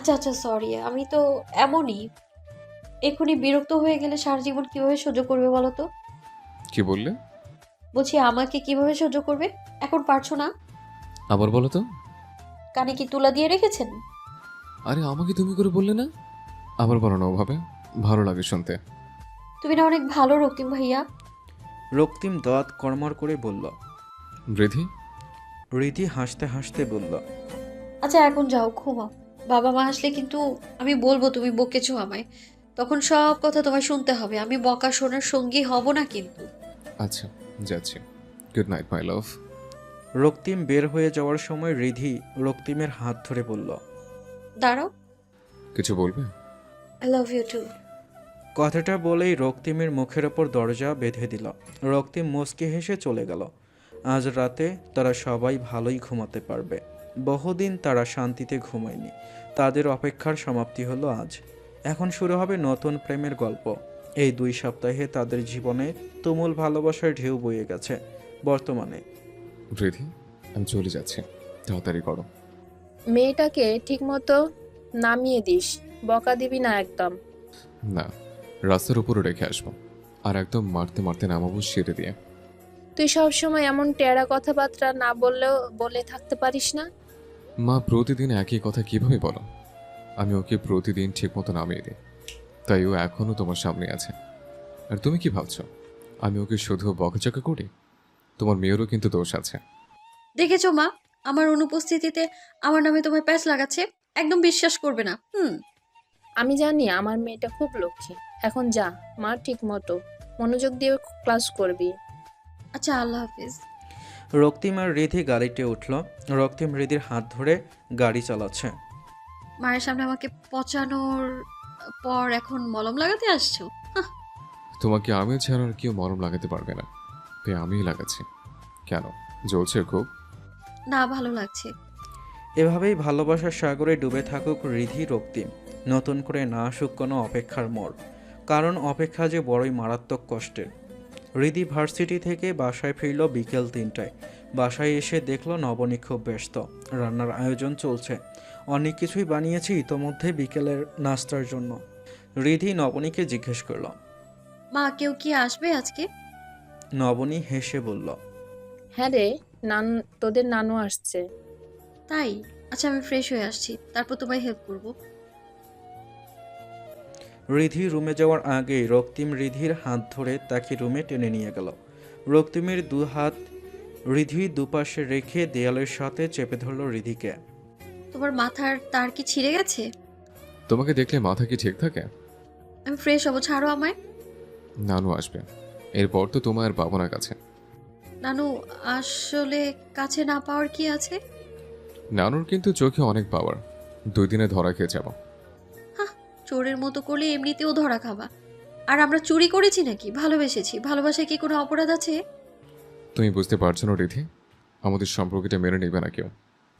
আচ্ছা আচ্ছা, সরি, আমি তো এমনই। এক্ষুনি বিরক্ত হয়ে গেলে সারা জীবন কিভাবে সহ্য করবে বলো তো? কি বললে? বলছি আমাকে কিভাবে সহ্য করবে? এখন পারছো না? আবার বলো তো। কানে কি তুলা দিয়ে রেখেছেন? আরে আমাকে তুমি করে বললে না? আবার বলো না ওভাবে। ভালো লাগে শুনতে। তুমি না অনেক ভালো রক্তিম ভাইয়া। রক্তিম দাঁত কড়মড় করে বলল। বৃদ্ধি। রিধি হাসতে হাসতে বলল। আচ্ছা এখন যাও ঘুমাও। বাবা মা আসলে কিন্তু আমি বলবো তুমি বকেছো আমায়। তখন সব কথা তোমায় শুনতে হবে, আমি বকা শোনার সঙ্গী হব না কিন্তু। আচ্ছা, যাচ্ছি। গুড নাইট মাই লাভ। রক্তিম বের হয়ে যাওয়ার সময় রিধি রক্তিমের হাত ধরে বলল। দাঁড়াও। কিছু বলবে? I love you too. কথাটা বলেই রক্তিমের মুখের ওপর দরজা বেঁধে দিল। রক্তিম মুচকি হেসে চলে গেল। আজ রাতে তারা সবাই ভালোই ঘুমাতে পারবে। বহুদিন তারা শান্তিতে ঘুমায়নি। তাদের অপেক্ষার সমাপ্তি হলো আজ। এখন শুরু হবে নতুন প্রেমের গল্প। এই 2 সপ্তাহে তাদের জীবনে তুমুল ভালোবাসার ঢেউ বয়ে গেছে। বর্তমানে বৃদ্ধি, আমি চলে যাচ্ছি। তাড়াতাড়ি করো। মেয়েটাকে ঠিকমতো নামিয়ে দিস, বকা দিবি না একদম। না, রাস্তার উপরে রেখে আসবো। আর একদম মারতে মারতে নামাবো সিঁড়ি দিয়ে। তুই সবসময় এমন টেরা কথাবার্তা না বললেও বলে থাকতে পারিস না। মা প্রতিদিন একই কথা কিভাবে বলো? আমি ওকে প্রতিদিন ঠিকমতো নামিয়ে দিই, তাই ও এখনো তোমার সামনে আছে। আর তুমি কি ভাবছো আমি ওকে শুধু বকাঝকা করি? তোমার মেয়েরও কিন্তু দোষ আছে। দেখেছো মা, আমার অনুপস্থিতিতে আমার নামে তোমায় প্যাচ লাগাচ্ছে। একদম বিশ্বাস করবে না। আমি জানি আমার মেয়েটা খুব লক্ষ্মী। এখন যা, মা, ঠিক মতো মনোযোগ দিয়ে ক্লাস করবি। আচ্ছা, আল্লাহ হাফিজ। রক্তিম আর রিধি গাড়িতে উঠল। রক্তিম রিধির হাত ধরে গাড়ি চালাচ্ছে। মায়ের সামনে আমাকে পচানোর পর এখন মলম লাগাতে আসছো? হাহ, তোমাকে আমি ছাড়া আর কেউ মরম লাগাতে পারবে না, তাই আমিই লাগাচ্ছি। কেন, জ্বলছে খুব? না, ভালো লাগছে। এভাবেই ভালোবাসার সাগরে ডুবে থাকুক রিধি রক্তিম। নতুন করে না আসুক কোনো অপেক্ষার মোড়। কারণ অপেক্ষা যে বড়ই মারাত্মক কষ্টের। রিধি ভার্সিটি থেকে বাসায় ফিরল বিকেল 3টায়। বাসায় এসে দেখল নবনী খুব ব্যস্ত। রান্নার আয়োজন চলছে। অনেক কিছুই বানিয়েছি ইতোমধ্যে বিকেলের নাস্তার জন্য। রিধি নবনীকে জিজ্ঞেস করল। মা, কেউ কি আসবে আজকে? নবনী হেসে বলল। হ্যাঁ রে, তোদের নানু আসছে। তাই? আচ্ছা, আমি ফ্রেশ হয়ে আসছি, তারপর তোমায় হেল্প করব। রিধি রুমে যাওয়ার আগেই রক্তিম রিধির হাত ধরে তাকে রুমে টেনে নিয়ে গেল। রক্তিমের 2 হাত রিধির দুপাশে রেখে দেয়ালের সাথে চেপে ধরল রিধিকে। তোমার মাথার তার কি ছিঁড়ে গেছে? তোমাকে দেখলে মাথা কি ঠিক থাকে? আমি ফ্রেশ হবো, ছাড়ো আমায়। নানু আসবে, এরপর তো তোমার পাবনার কাছে। নানু আসলে কাছে না পাওয়ার কি আছে? নানুর কিন্তু চোখে অনেক পাওয়ার। 2 দিনে ধরা খেয়ে যাব। হাহ, চোরের মতো করলে এমনিতেও ধরা খাবা। আর আমরা চুরি করেছি নাকি ভালোবেসেছি? ভালোবাসায় কি কোনো অপরাধ আছে? তুমি বুঝতে পারছো না রিধি, আমাদের সম্পর্কটা মেনে নেবে না কেউ।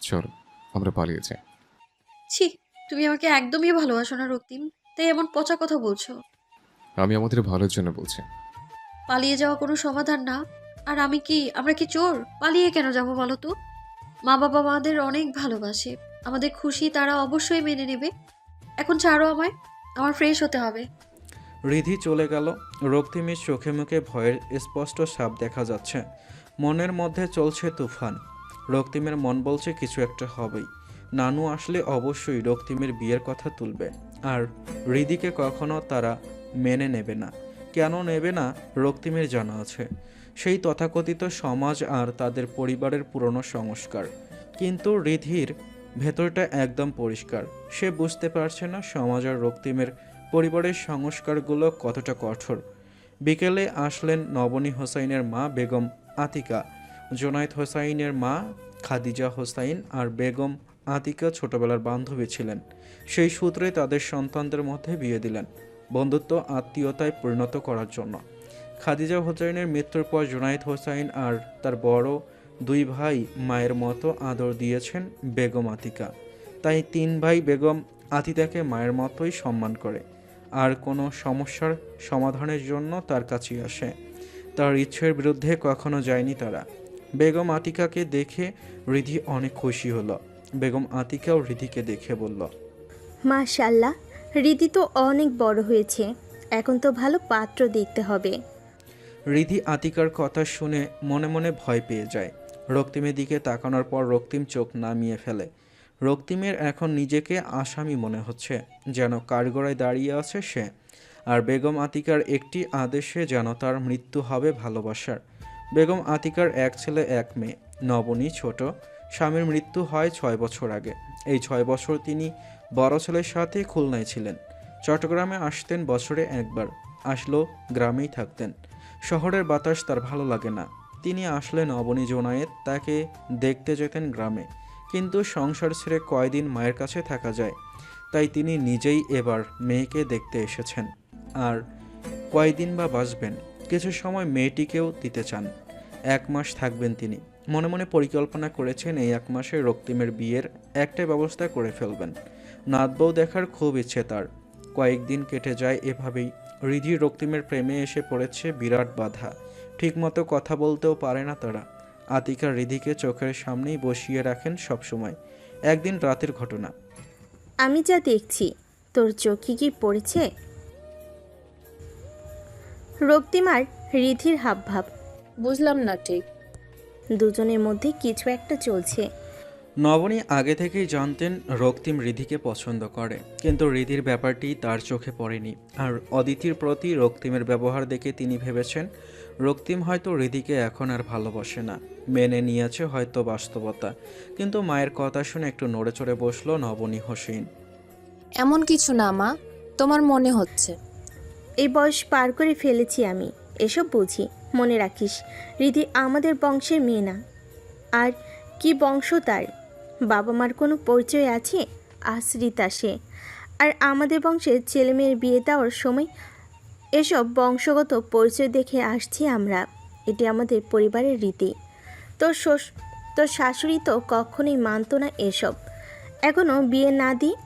চলো, আমরা পালিয়ে যাই। ছি, তুমি আমাকে একদমই ভালোবাসো না রক্তিম, তাই এমন পচা কথা বলছো। আমি আমাদের ভালোর জন্য বলছি। পালিয়ে যাওয়া কোনো সমাধান না। আর আমরা কি চোর? পালিয়ে কেন যাবো বলো তো? মা বাবা আমাদের অনেক ভালোবাসে। আমাদের খুশি তারা অবশ্যই মেনে নেবে। এখন ছাড়ো আমায়, আমার ফ্রেশ হতে হবে। রিধি চলে গেল। রক্তিমের চোখে মুখে ভয়ের স্পষ্ট ছাপ দেখা যাচ্ছে। মনের মধ্যে চলছে তুফান। রক্তিমের মন বলছে কিছু একটা হবেই। নানু আসলে অবশ্যই রক্তিমের বিয়ের কথা তুলবে। আর রিধিকে কখনো তারা মেনে নেবে না। কেন নেবে না রক্তিমের জানা আছে। সেই তথাকথিত সমাজ আর তাদের পরিবারের পুরনো সংস্কার। কিন্তু রিধির ভেতরটা একদম পরিষ্কার। সে বুঝতে পারছে না সমাজ আর রক্তিমের পরিবারের সংস্কারগুলো কতটা কঠোর। বিকেলে আসলেন নবনী হোসাইনের মা বেগম আতিকা। জোনায়েদ হোসাইনের মা খাদিজা হোসাইন আর বেগম আতিকা ছোটবেলার বান্ধবী ছিলেন। সেই সূত্রে তাদের সন্তানদের মধ্যে বিয়ে দিলেন, বন্ধুত্ব আত্মীয়তায় পরিণত করার জন্য। খাদিজা হোসাইনের মৃত্যুর পর জোনায়েদ হোসাইন আর তার বড় 2 ভাই মায়ের মতো আদর দিয়েছেন বেগম আতিকা। তাই 3 ভাই বেগম আতিতাকে মায়ের মতোই সম্মান করে। আর কোনো সমস্যার সমাধানের জন্য তার কাছেই আসে। তার ইচ্ছের বিরুদ্ধে কখনো যায়নি তারা। বেগম আতিকাকে দেখে রিধি অনেক খুশি হলো। বেগম আতিকাও রিধিকে দেখে বলল। মাশাল্লাহ, রীতি তো অনেক বড় হয়েছে। এখন তো ভালো পাত্র দেখতে হবে। রিধি আতিকার কথা শুনে মনে মনে ভয় পেয়ে যায়। রক্তিমের দিকে তাকানোর পর রক্তিম চোখ নামিয়ে ফেলে। রক্তিমের এখন নিজেকে আসামি মনে হচ্ছে, যেন কাঠগড়ায় দাঁড়িয়ে আছে সে, আর বেগম আতিকার একটি আদেশে যেন তার মৃত্যু হবে ভালোবাসার। বেগম আতিকার এক ছেলে এক মেয়ে, নবনী ছোট। স্বামীর মৃত্যু হয় 6 বছর আগে। এই 6 বছর তিনি বড় ছেলের সাথে খুলনায় ছিলেন। চট্টগ্রামে আসতেন বছরে একবার, আসলো গ্রামেই থাকতেন। শহরের বাতাস তার ভালো লাগে না। তিনি আসলে নবনী জোনায়েত তাকে দেখতে যেতেন গ্রামে, কিন্তু সংসার ছেড়ে কয়দিন মায়ের কাছে থাকা যায়, তাই তিনি নিজেই এবার মেয়েকে দেখতে এসেছেন। আর কয়দিন বা বাঁচবেন, কিছু সময় মেয়েটিকেও দিতে চান। 1 মাস থাকবেন তিনি। মনে মনে পরিকল্পনা করেছেন এই 1 মাসে রক্তিমের বিয়ের একটা ব্যবস্থা করে ফেলবেন। নাতবউ দেখার খুব ইচ্ছে তার। কয়েকদিন কেটে যায় এভাবেই। রিধি রক্তিমের প্রেমে এসে পড়েছে বিরাট বাধা। ঠিকমতো কথা বলতেও পারে না তারা। আতিকা রিধিকে চোখের সামনেই বসিয়ে রাখেন সবসময়। একদিন রাতের ঘটনা। আমি যা দেখছি, তোর চোখে কি পড়েছে? রক্তিম আর রিধির হাবভাব, বুঝলাম না ঠিক। দুজনের মধ্যে কিছু একটা চলছে। নবনী আগে থেকেই জানতেন রক্তিম রিধিকে পছন্দ করে, কিন্তু রিধির ব্যাপারটি তার চোখে পড়েনি। আর অদিতির প্রতি রক্তিমের ব্যবহার দেখে তিনি ভেবেছেন রক্তিম হয়তো রিধিকে এখন আর ভালোবাসে না, মেনে নিয়েছে হয়তো বাস্তবতা। কিন্তু মায়ের কথা শুনে একটু নড়ে চড়ে বসলো নবনী হোসেন। এমন কিছু না মা, তোমার মনে হচ্ছে। এই বয়স পার করে ফেলেছি আমি, এসব বুঝি। মনে রাখিস, রিধি আমাদের বংশের মেয়ে না। আর কি বংশ তার? বাবা মার কোনো পরিচয় আছে? আশ্রিতা সে। আর আমাদের বংশের ছেলেমেয়ের বিয়ে দেওয়ার সময় এসব বংশগত পরিচয় দেখে আসছি আমরা। এটি আমাদের পরিবারের রীতি। তোর শাশুড়ি তো কখনোই মানত না এসব। এখনও বিয়ে না দিয়ে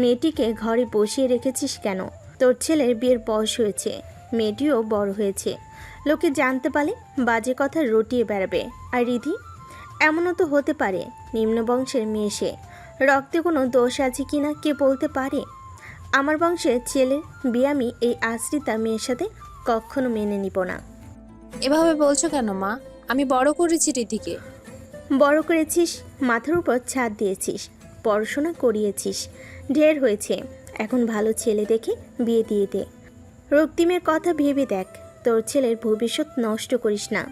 মেয়েটিকে ঘরে বসিয়ে রেখেছিস কেন? তোর ছেলের বিয়ের বয়স হয়েছে, মেয়েটিও বড় হয়েছে। লোকে জানতে পারলে বাজে কথা রটিয়ে বেড়াবে। আর রিধি, এমনও তো হতে পারে নিম্ন বংশের মেয়ে সে। রক্তে কোনো দোষ আছে কি না কে বলতে পারে? আমার বংশের ছেলের বিয়ে আমি এই আশ্রিতা মেয়ের সাথে কখনো মেনে নিব না। এভাবে বলছো কেন মা? আমি বড় করেছি রীতিকে। বড় করেছিস, মাথার উপর ছাদ দিয়েছিস, পড়াশোনা করিয়েছিস, ঢের হয়েছে। এখন ভালো ছেলে দেখে বিয়ে দিয়ে দে। রক্তিমের কথা ভেবে দেখ, তোর ছেলের ভবিষ্যৎ নষ্ট করিস না।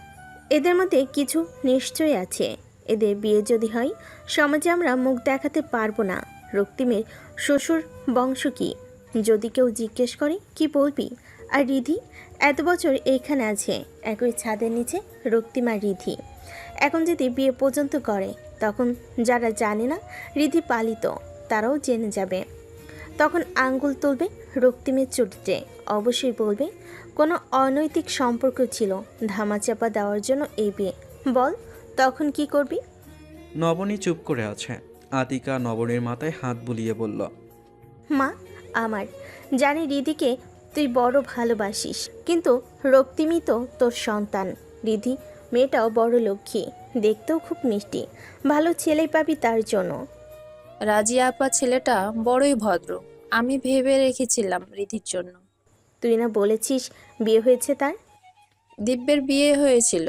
এদের মধ্যে কিছু নিশ্চয় আছে। এদের বিয়ে যদি হয়, সমাজে আমরা মুখ দেখাতে পারবো না। রক্তিমের শ্বশুর বংশ কি, যদি কেউ জিজ্ঞেস করে কি বলবি? আর রিধি এত বছর এইখানে আছে, একই ছাদের নিচে রক্তিম আর রিধি। এখন যদি বিয়ে পর্যন্ত করে, তখন যারা জানে না রিধি পালিত, তারাও জেনে যাবে। তখন আঙ্গুল তুলবে রক্তিমের চরিত্রে, অবশ্যই বলবে কোনো অনৈতিক সম্পর্ক ছিল, ধামাচাপা দেওয়ার জন্য এই বিয়ে। বল, তখন কি করবি? নবনী চুপ করে আছে। আতিকা নবনীর মাথায় হাত বুলিয়ে বলল, মা আমার, জানি রিধিকে তুই বড় ভালোবাসিস, কিন্তু রক্তিমই তো তোর সন্তান। রিধি মেয়েটাও বড় লক্ষ্মী, দেখতেও খুব মিষ্টি। ভালো ছেলেই পাবি তার জন্য। রাজিয়া আপা ছেলেটা বড়ই ভদ্র। আমি ভেবে রেখেছিলাম রিধির জন্য। তুই না বলেছিস বিয়ে হয়েছে তার? দিব্যের বিয়ে হয়েছিল,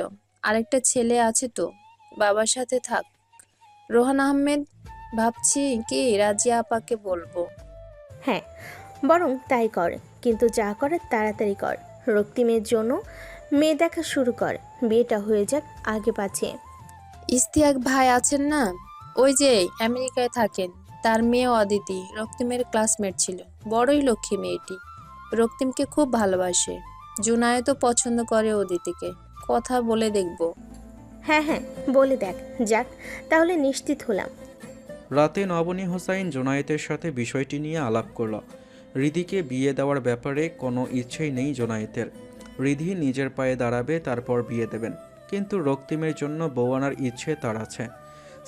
আরেকটা ছেলে আছে তো, বাবার সাথে থাক। রোহান আহমেদ, ভাবছি কি রাজিয়া আপাকে বলবো। হ্যাঁ, বরং তাই কর, কিন্তু যা করার তাড়াতাড়ি কর। রক্তিমের জন্য মেয়ে দেখা শুরু কর, বিয়েটা হয়ে যাক আগে পাছে। ইস্তিয়াক ভাই আছেন না, ওই যে আমেরিকায় থাকেন, তার মেয়ে অদিতি রক্তিমের ক্লাসমেট ছিল। বড়ই লক্ষ্মী মেয়েটি, রক্তিমকে খুব ভালোবাসে। জুনায়েতও পছন্দ করে অদিতিকে, কথা বলে দেখব। হ্যাঁ হ্যাঁ, বলে দেখ, যাক তাহলে নিশ্চিত হলাম। রাতে নবনী হোসাইন জোনায়েতের সাথে বিষয়টি নিয়ে আলাপ করল। রিধিকে বিয়ে দেওয়ার ব্যাপারে কোনো ইচ্ছেই নেই জোনায়েতের। রিধি নিজের পায়ে দাঁড়াবে, তারপর বিয়ে দেবেন। কিন্তু রক্তিমের জন্য বউ আনার ইচ্ছে তার আছে।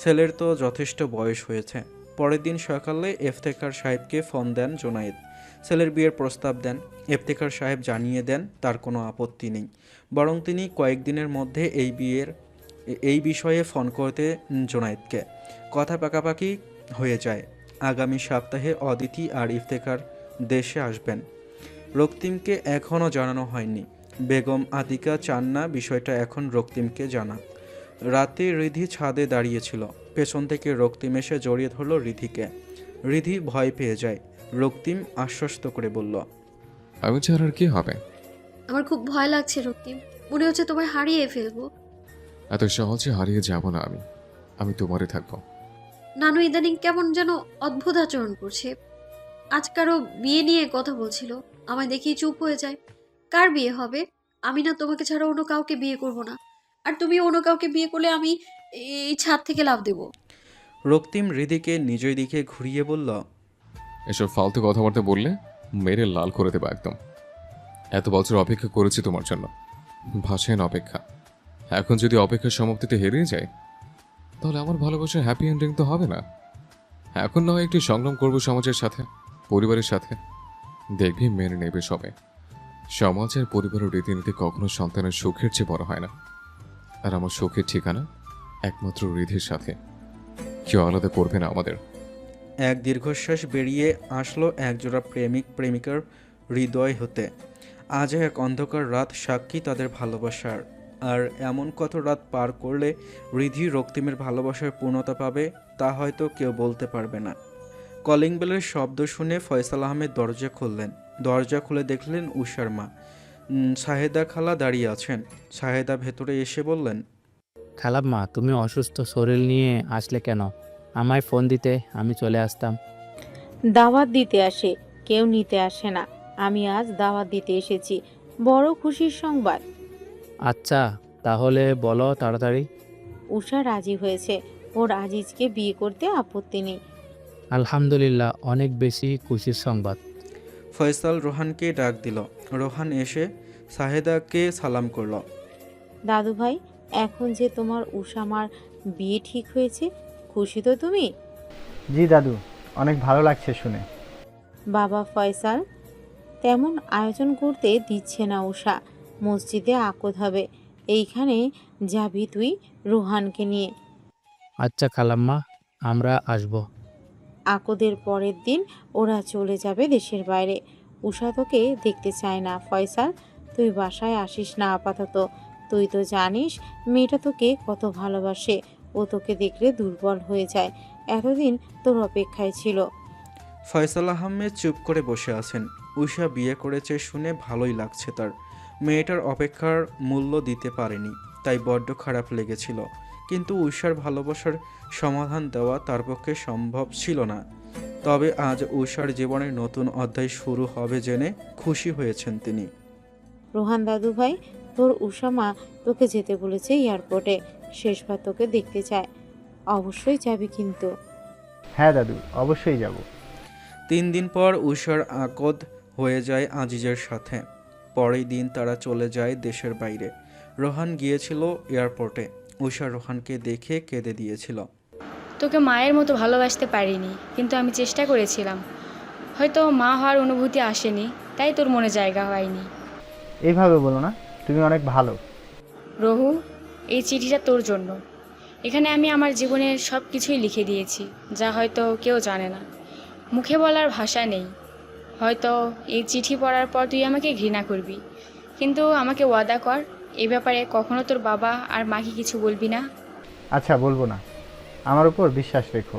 ছেলের তো যথেষ্ট বয়স হয়েছে। পরের দিন সকালে ইফতেখার সাহেবকে ফোন দেন জোনায়েত। ছেলের বিয়ের প্রস্তাব দেন। ইফতেখার সাহেব জানিয়ে দেন তার কোনো আপত্তি নেই, বরং তিনি কয়েকদিনের মধ্যে এই বিষয়ে ফোন করতে জোনায়েতকে। কথা পাকাপাকি হয়ে যায়। আগামী সপ্তাহে অদিতি আর ইফতেখার দেশে আসবেন। রক্তিমকে এখনও জানানো হয়নি। বেগম আতিকা চান না বিষয়টা এখন রক্তিমকে জানা। রাতে রিধি ছাদে দাঁড়িয়েছিল। পেছন থেকে রক্তিম এসে জড়িয়ে ধরল রিধিকে। রিধি ভয় পেয়ে যায়। রক্তিম আশ্বস্ত করে বলল, আমি ছাড়া আর কি হবে? আমার খুব ভয় লাগছে রক্তিম, মনে হচ্ছে তোমায় হারিয়ে ফেলবো। এত সহজে হারিয়ে যাব না আমি। আমি তোমারই থাকবো। নানু ইদানিং কেমন যেন অদ্ভুত আচরণ করছে। আজ কারো বিয়ে নিয়ে কথা বলছিল, আমায় দেখেই চুপ হয়ে যায়। কার বিয়ে হবে? আমি না তোমাকে ছাড়া অন্য কাউকে বিয়ে করব না। আর তুমি অন্য কাউকে বিয়ে করলে আমি এই ছাদ থেকে লাফ দেব। রক্তিম রিধিকে নিজের দিকে ঘুরিয়ে বলল, এসব ফালতু কথাবার্তা বললে মেরে লাল করে দেবো একদম। এত বছর অপেক্ষা করেছি তোমার জন্য, ভাষায় না অপেক্ষা। এখন যদি অপেক্ষার সমাপ্তিতে হেরিয়ে যায়, তাহলে আমার ভালোবাসার হ্যাপি এন্ডিং তো হবে না। এখন না হয় একটু সংগ্রাম করবো সমাজের সাথে, পরিবারের সাথে। দেখবি মেনে নেবে সবে। সমাজ আর পরিবারের রীতিনীতি কখনো সন্তানের সুখের চেয়ে বড় হয় না। আর আমার সুখের ঠিকানা একমাত্র রিধির সাথে। কেউ আলাদা করবে না আমাদের। এক দীর্ঘশ্বাস বেরিয়ে আসলো একজোড়া প্রেমিক প্রেমিকার হৃদয় হতে। আজ এক অন্ধকার রাত সাক্ষী তাদের ভালোবাসার। আর এমন কত রাত পার করলে রিধি রক্তিমের ভালোবাসার পূর্ণতা পাবে তা হয়তো কেউ বলতে পারবে না। কলিং বেলের শব্দ শুনে ফয়সাল আহমেদ দরজা খুললেন। দরজা খুলে দেখলেন উষার মা শাহেদা খালা দাঁড়িয়ে আছেন। শাহেদা ভেতরে এসে বললেন, খালাম্মা, তুমি অসুস্থ শরীর নিয়ে আসলে কেন? আমায় ফোন দিতে, আমি চলে আসতাম। দাওয়াত দিতে আসে, কেউ নিতে আসে না। আমি আজ দাওয়াত দিতে এসেছি, বড় খুশির সংবাদ। আচ্ছা, তাহলে বলো তাড়াতাড়ি। উষা রাজি হয়েছে, ওর আজিজকে বিয়ে করতে আপত্তি নেই। আলহামদুলিল্লাহ, অনেক বেশি খুশির সংবাদ। ফয়সাল রোহানকে ডাক দিল। রোহান এসে শাহেদাকে সালাম করল। দাদু ভাই, এখন যে তোমার উষামার বিয়ে ঠিক হয়েছে, খুশি তো তুমি? জি দাদু, অনেক ভালো লাগছে শুনে। বাবা ফয়সাল, তেমন আয়োজন করতে দিচ্ছে না উষা। মসজিদে আকদ হবে, এইখানে যাবি তুই রোহানকে নিয়ে। আচ্ছা খালাম্মা, আমরা আসব। আকদের পরের দিন ওরা চলে যাবে দেশের বাইরে। উষা তোকে দেখতে চায় না ফয়সাল, তুই বাসায় আসিস না আপাতত। তুই তো জানিস মেয়েটা তোকে কত ভালোবাসে। ও তোকে দেখলে দুর্বল হয়ে যায়। এতদিন তোর অপেক্ষায় ছিল। ফয়সাল আহমেদ চুপ করে বসে আছেন। উষা বিয়ে করেছে শুনে ভালোই লাগছে তার। মেয়েটার অপেক্ষার মূল্য দিতে পারেনি, তাই বড্ড খারাপ লেগেছিল। কিন্তু উষার ভালোবাসার সমাধান দেওয়া তার পক্ষে সম্ভব ছিল না। তবে আজ উষার জীবনের নতুন অধ্যায় শুরু হবে জেনে খুশি হয়েছেন তিনি। রোহান দাদু ভাই, তোর উষামা তোকে যেতে বলেছে এয়ারপোর্টে, শেষবার তোকে দেখতে চায়। অবশ্যই যাবি কিন্তু। হ্যাঁ দাদু, অবশ্যই যাব। 3 দিন পর উষার আকদ হয়ে যায় আজিজের সাথে। পরের দিন তারা চলে যায় দেশের বাইরে। রোহান গিয়েছিল এয়ারপোর্টে। উষা রোহানকে দেখে কেঁদে দিয়েছিল। তোকে মায়ের মতো ভালোবাসতে পারিনি, কিন্তু আমি চেষ্টা করেছিলাম। হয়তো মা হওয়ার অনুভূতি আসেনি, তাই তোর মনে জায়গা হয়নি। এইভাবে বলো না, তুমি অনেক ভালো। রঘু, এই চিঠিটা তোর জন্য। এখানে আমি আমার জীবনের সব কিছুই লিখে দিয়েছি, যা হয়তো কেউ জানে না। মুখে বলার ভাষা নেই। হয়তো এই চিঠি পড়ার পর তুই আমাকে ঘৃণা করবি, কিন্তু আমাকে ওয়াদা কর, এই ব্যাপারে কখনো তোর বাবা আর মাকে কিছু বলবি না। আচ্ছা, বলবো না, আমার উপর বিশ্বাস রেখো।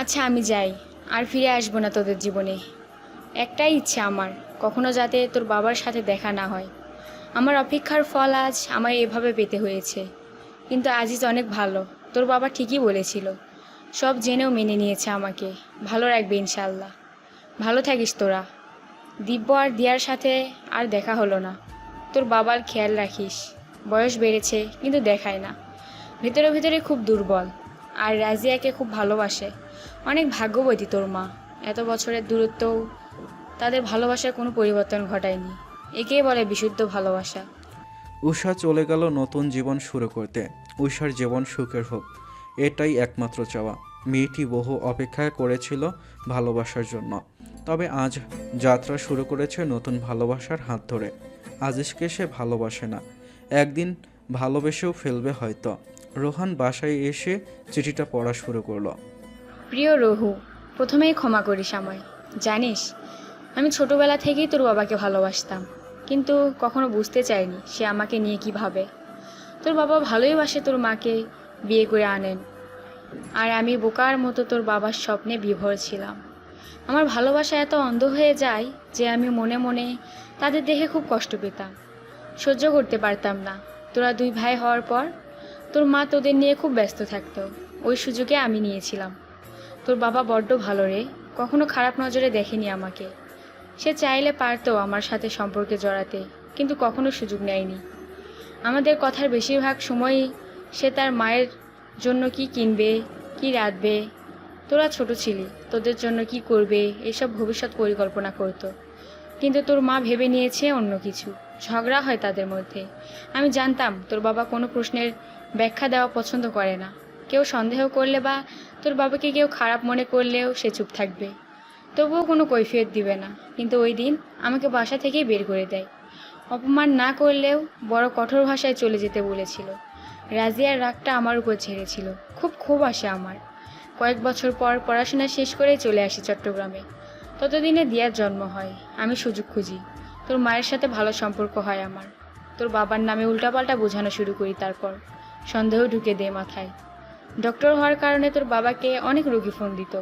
আচ্ছা, আমি যাই, আর ফিরে আসবো না তোদের জীবনে। একটাই ইচ্ছা আমার, কখনো যাতে তোর বাবার সাথে দেখা না হয়। আমার অপেক্ষার ফল আজ আমায় এভাবে পেতে হয়েছে। কিন্তু আজিজ অনেক ভালো, তোর বাবা ঠিকই বলেছিল। সব জেনেও মেনে নিয়েছে আমাকে। ভালো রাখবে ইনশাল্লাহ। ভালো থাকিস তোরা। দিব্য আর দিয়ার সাথে আর দেখা হলো না। তোর বাবার খেয়াল রাখিস। বয়স বেড়েছে কিন্তু দেখায় না, ভেতরে ভেতরে খুব দুর্বল। আর রাজিয়াকে খুব ভালোবাসে। অনেক ভাগ্যবতী তোর মা। এত বছরের দূরত্বও তাদের ভালোবাসার কোনো পরিবর্তন ঘটায়নি। একেই বলে বিশুদ্ধ ভালোবাসা। উষা চলে গেল নতুন জীবন শুরু করতে। উষার জীবন সুখের হোক, এটাই একমাত্র চাওয়া। মেয়েটি বহু অপেক্ষা করেছিল ভালোবাসার জন্য। তবে আজ যাত্রা শুরু করেছে নতুন ভালোবাসার হাত ধরে। আজিজকে সে ভালোবাসে না, একদিন ভালোবেসেও ফেলবে হয়তো। রোহান বাসায় এসে চিঠিটা পড়া শুরু করলো। প্রিয় রঘু, প্রথমেই ক্ষমা করিস আমায়। জানিস, আমি ছোটবেলা থেকেই তোর বাবাকে ভালোবাসতাম, কিন্তু কখনো বুঝতে চাইনি সে আমাকে নিয়ে কী ভাবে। তোর বাবা ভালোই বাসে তোর মাকে বিয়ে করে আনেন, আর আমি বোকার মতো তোর বাবার স্বপ্নে বিভোর ছিলাম। আমার ভালোবাসা এত অন্ধ হয়ে যায় যে আমি মনে মনে তাদের দেখে খুব কষ্ট পেতাম, সহ্য করতে পারতাম না। তোরা দুই ভাই হওয়ার পর তোর মা তোদের নিয়ে খুব ব্যস্ত থাকতো, ওই সুযোগে আমি নিয়েছিলাম। তোর বাবা বড্ড ভালো রে, কখনো খারাপ নজরে দেখেনি আমাকে। সে চাইলে পারতো আমার সাথে সম্পর্কে জড়াতে, কিন্তু কখনো সুযোগ নেয়নি। আমাদের কথার বেশিরভাগ সময়ই সে তার মায়ের জন্য কি কিনবে, কি রাঁধবে, তোরা ছোট ছিলি, তোদের জন্য কি করবে, এসব ভবিষ্যৎ পরিকল্পনা করতো। কিন্তু তোর মা ভেবে নিয়েছে অন্য কিছু। ঝগড়া হয় তাদের মধ্যে। আমি জানতাম তোর বাবা কোনো প্রশ্নের ব্যাখ্যা দেওয়া পছন্দ করে না। কেউ সন্দেহ করলে বা তোর বাবাকে কেউ খারাপ মনে করলেও সে চুপ থাকবে, তবুও কোনো কৈফিয়ত দিবে না। কিন্তু ওই দিন আমাকে বাসা থেকেই বের করে দেয়। অপমান না করলেও বড় কঠোর ভাষায় চলে যেতে বলেছিল। রাজিয়ার রাগটা আমার উপর ছেড়েছিল। খুব ক্ষোভ আসে আমার। কয়েক বছর পর পড়াশোনা শেষ করে চলে আসি চট্টগ্রামে। ততদিনে দিয়ার জন্ম হয়। আমি সুযোগ খুঁজি, তোর মায়ের সাথে ভালো সম্পর্ক হয় আমার। তোর বাবার নামে উল্টাপাল্টা বোঝানো শুরু করি, তারপর সন্দেহ ঢুকে দে মাথায়। ডক্টর হওয়ার কারণে তোর বাবাকে অনেক রোগী ফোন দিত।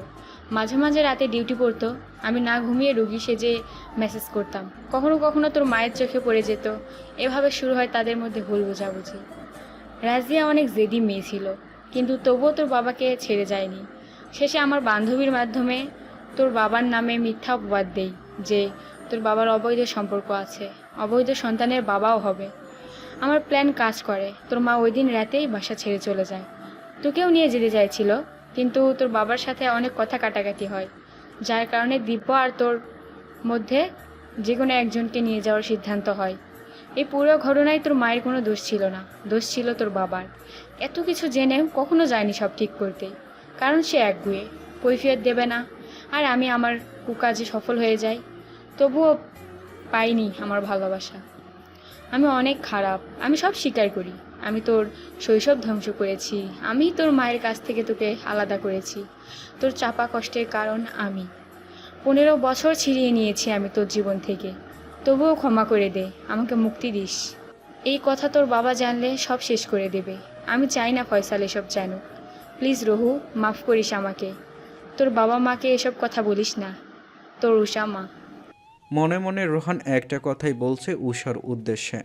মাঝে মাঝে রাতে ডিউটি পড়তো, আমি না ঘুমিয়ে রোগী সেজে মেসেজ করতাম। কখনো কখনো তোর মায়ের চোখে পড়ে যেত। এভাবে শুরু হয় তাদের মধ্যে ভুল বোঝাবুঝি। রাজিয়া অনেক জেদি মেয়ে ছিল, কিন্তু তবুও তোর বাবাকে ছেড়ে যায়নি। শেষে আমার বান্ধবীর মাধ্যমে তোর বাবার নামে মিথ্যা অপবাদ দেই যে তোর বাবার অবৈধ সম্পর্ক আছে, অবৈধ সন্তানের বাবাও হবে। আমার প্ল্যান কাজ করে। তোর মা ওই দিন রাতেই বাসা ছেড়ে চলে যায়। তোকেও নিয়ে যেতে চাইছিল, কিন্তু তোর বাবার সাথে অনেক কথা কাটাকাটি হয়, যার কারণে দিব্য আর তোর মধ্যে যে কোনো একজনকে নিয়ে যাওয়ার সিদ্ধান্ত হয়। এই পুরো ঘটনায় তোর মায়ের কোনো দোষ ছিল না, দোষ ছিল তোর বাবার। এত কিছু জেনেও কখনো যায়নি সব ঠিক করতে, কারণ সে একগুঁয়ে, কৈফিয়ত দেবে না। আর আমি আমার কুকাজে সফল হয়ে যাই, তবুও পাইনি আমার ভালোবাসা। আমি অনেক খারাপ, আমি সব স্বীকার করি। আমি তোর শৈশব ধ্বংস করেছি, আমি তোর মায়ের কাছ থেকে তোকে আলাদা করেছি। তোর চাপা কষ্টের কারণ আমি। 15 বছর ছিনিয়ে নিয়েছি আমি তোর জীবন থেকে, তবুও ক্ষমা করে দে, আমাকে মুক্তি দিস। এই কথা তোর বাবা জানলে সব শেষ করে দেবে। আমি চাই না ফয়সাল এসব জানুক। প্লিজ রহু, মাফ করিস আমাকে। তোর বাবা মাকে এসব কথা বলিস না। তোর উষা মা। মনে মনে রোহান একটা কথাই বলছে উষার উদ্দেশ্যে,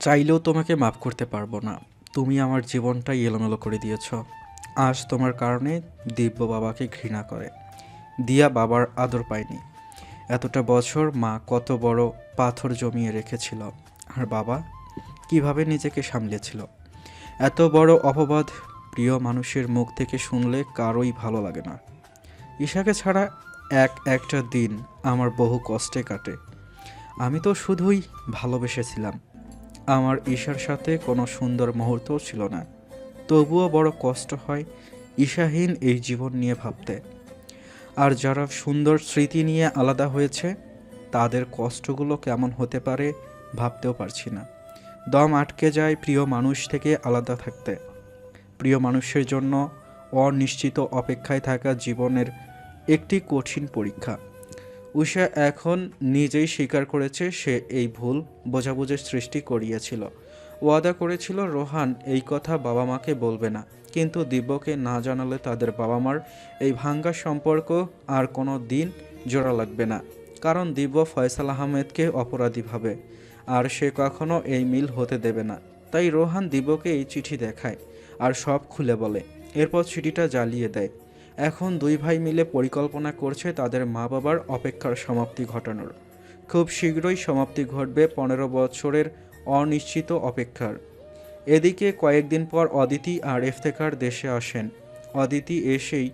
চাইলেও তোমাকে মাফ করতে পারবো না। তুমি আমার জীবনটাই এলোমেলো করে দিয়েছ। আজ তোমার কারণে দিব্য বাবাকে ঘৃণা করে। দিয়া বাবার আদর পায়নি। এতটা বছর মা কত বড় পাথর জমিয়ে রেখেছিল, আর বাবা কিভাবে নিজেকে সামলেছিল। এত বড় অপবাদ প্রিয় মানুষের মুখ থেকে শুনলে কারোই ভালো লাগে না। ঈশাকে ছাড়া একটা দিন আমার বহু কষ্টে কাটে। আমি তো শুধুই ভালোবেসেছিলাম। আমার ঈশার সাথে কোনো সুন্দর মুহূর্তও ছিল না, তবুও বড় কষ্ট হয় ঈশাহীন এই জীবন নিয়ে ভাবতে। আর যারা সুন্দর স্মৃতি নিয়ে আলাদা হয়েছে, তাদের কষ্টগুলো কেমন হতে পারে ভাবতেও পারছি না। দম আটকে যায় প্রিয় মানুষ থেকে আলাদা থাকতে। প্রিয় মানুষের জন্য অনিশ্চিত অপেক্ষায় থাকা জীবনের একটি কঠিন পরীক্ষা। উষা এখন নিজেই স্বীকার করেছে সে এই ভুল বোঝাবুঝির সৃষ্টি করিয়েছিল। ওয়াদা করেছিল রোহান এই কথা বাবা মাকে বলবে না, কিন্তু দিব্যকে না জানালে তাদের বাবা মার এই ভাঙ্গা সম্পর্ক আর কোনো দিন জোড়া লাগবে না। কারণ দিব্য ফয়সাল আহমেদকে অপরাধী ভাবে, আর সে কখনো এই মিল হতে দেবে না। তাই রোহান দিব্যকে এই চিঠি দেখায় আর সব খুলে বলে। এরপর চিঠিটা জ্বালিয়ে দেয়। এখন দুই ভাই মিলে পরিকল্পনা করছে তাদের মা বাবার অপেক্ষার সমাপ্তি ঘটানোর। খুব শীঘ্রই সমাপ্তি ঘটবে 15 বছরের অনিশ্চিত অপেক্ষার। এদিকে কয়েকদিন পর অদিতি আর ইফতেখার দেশে আসেন। অদিতি এসেই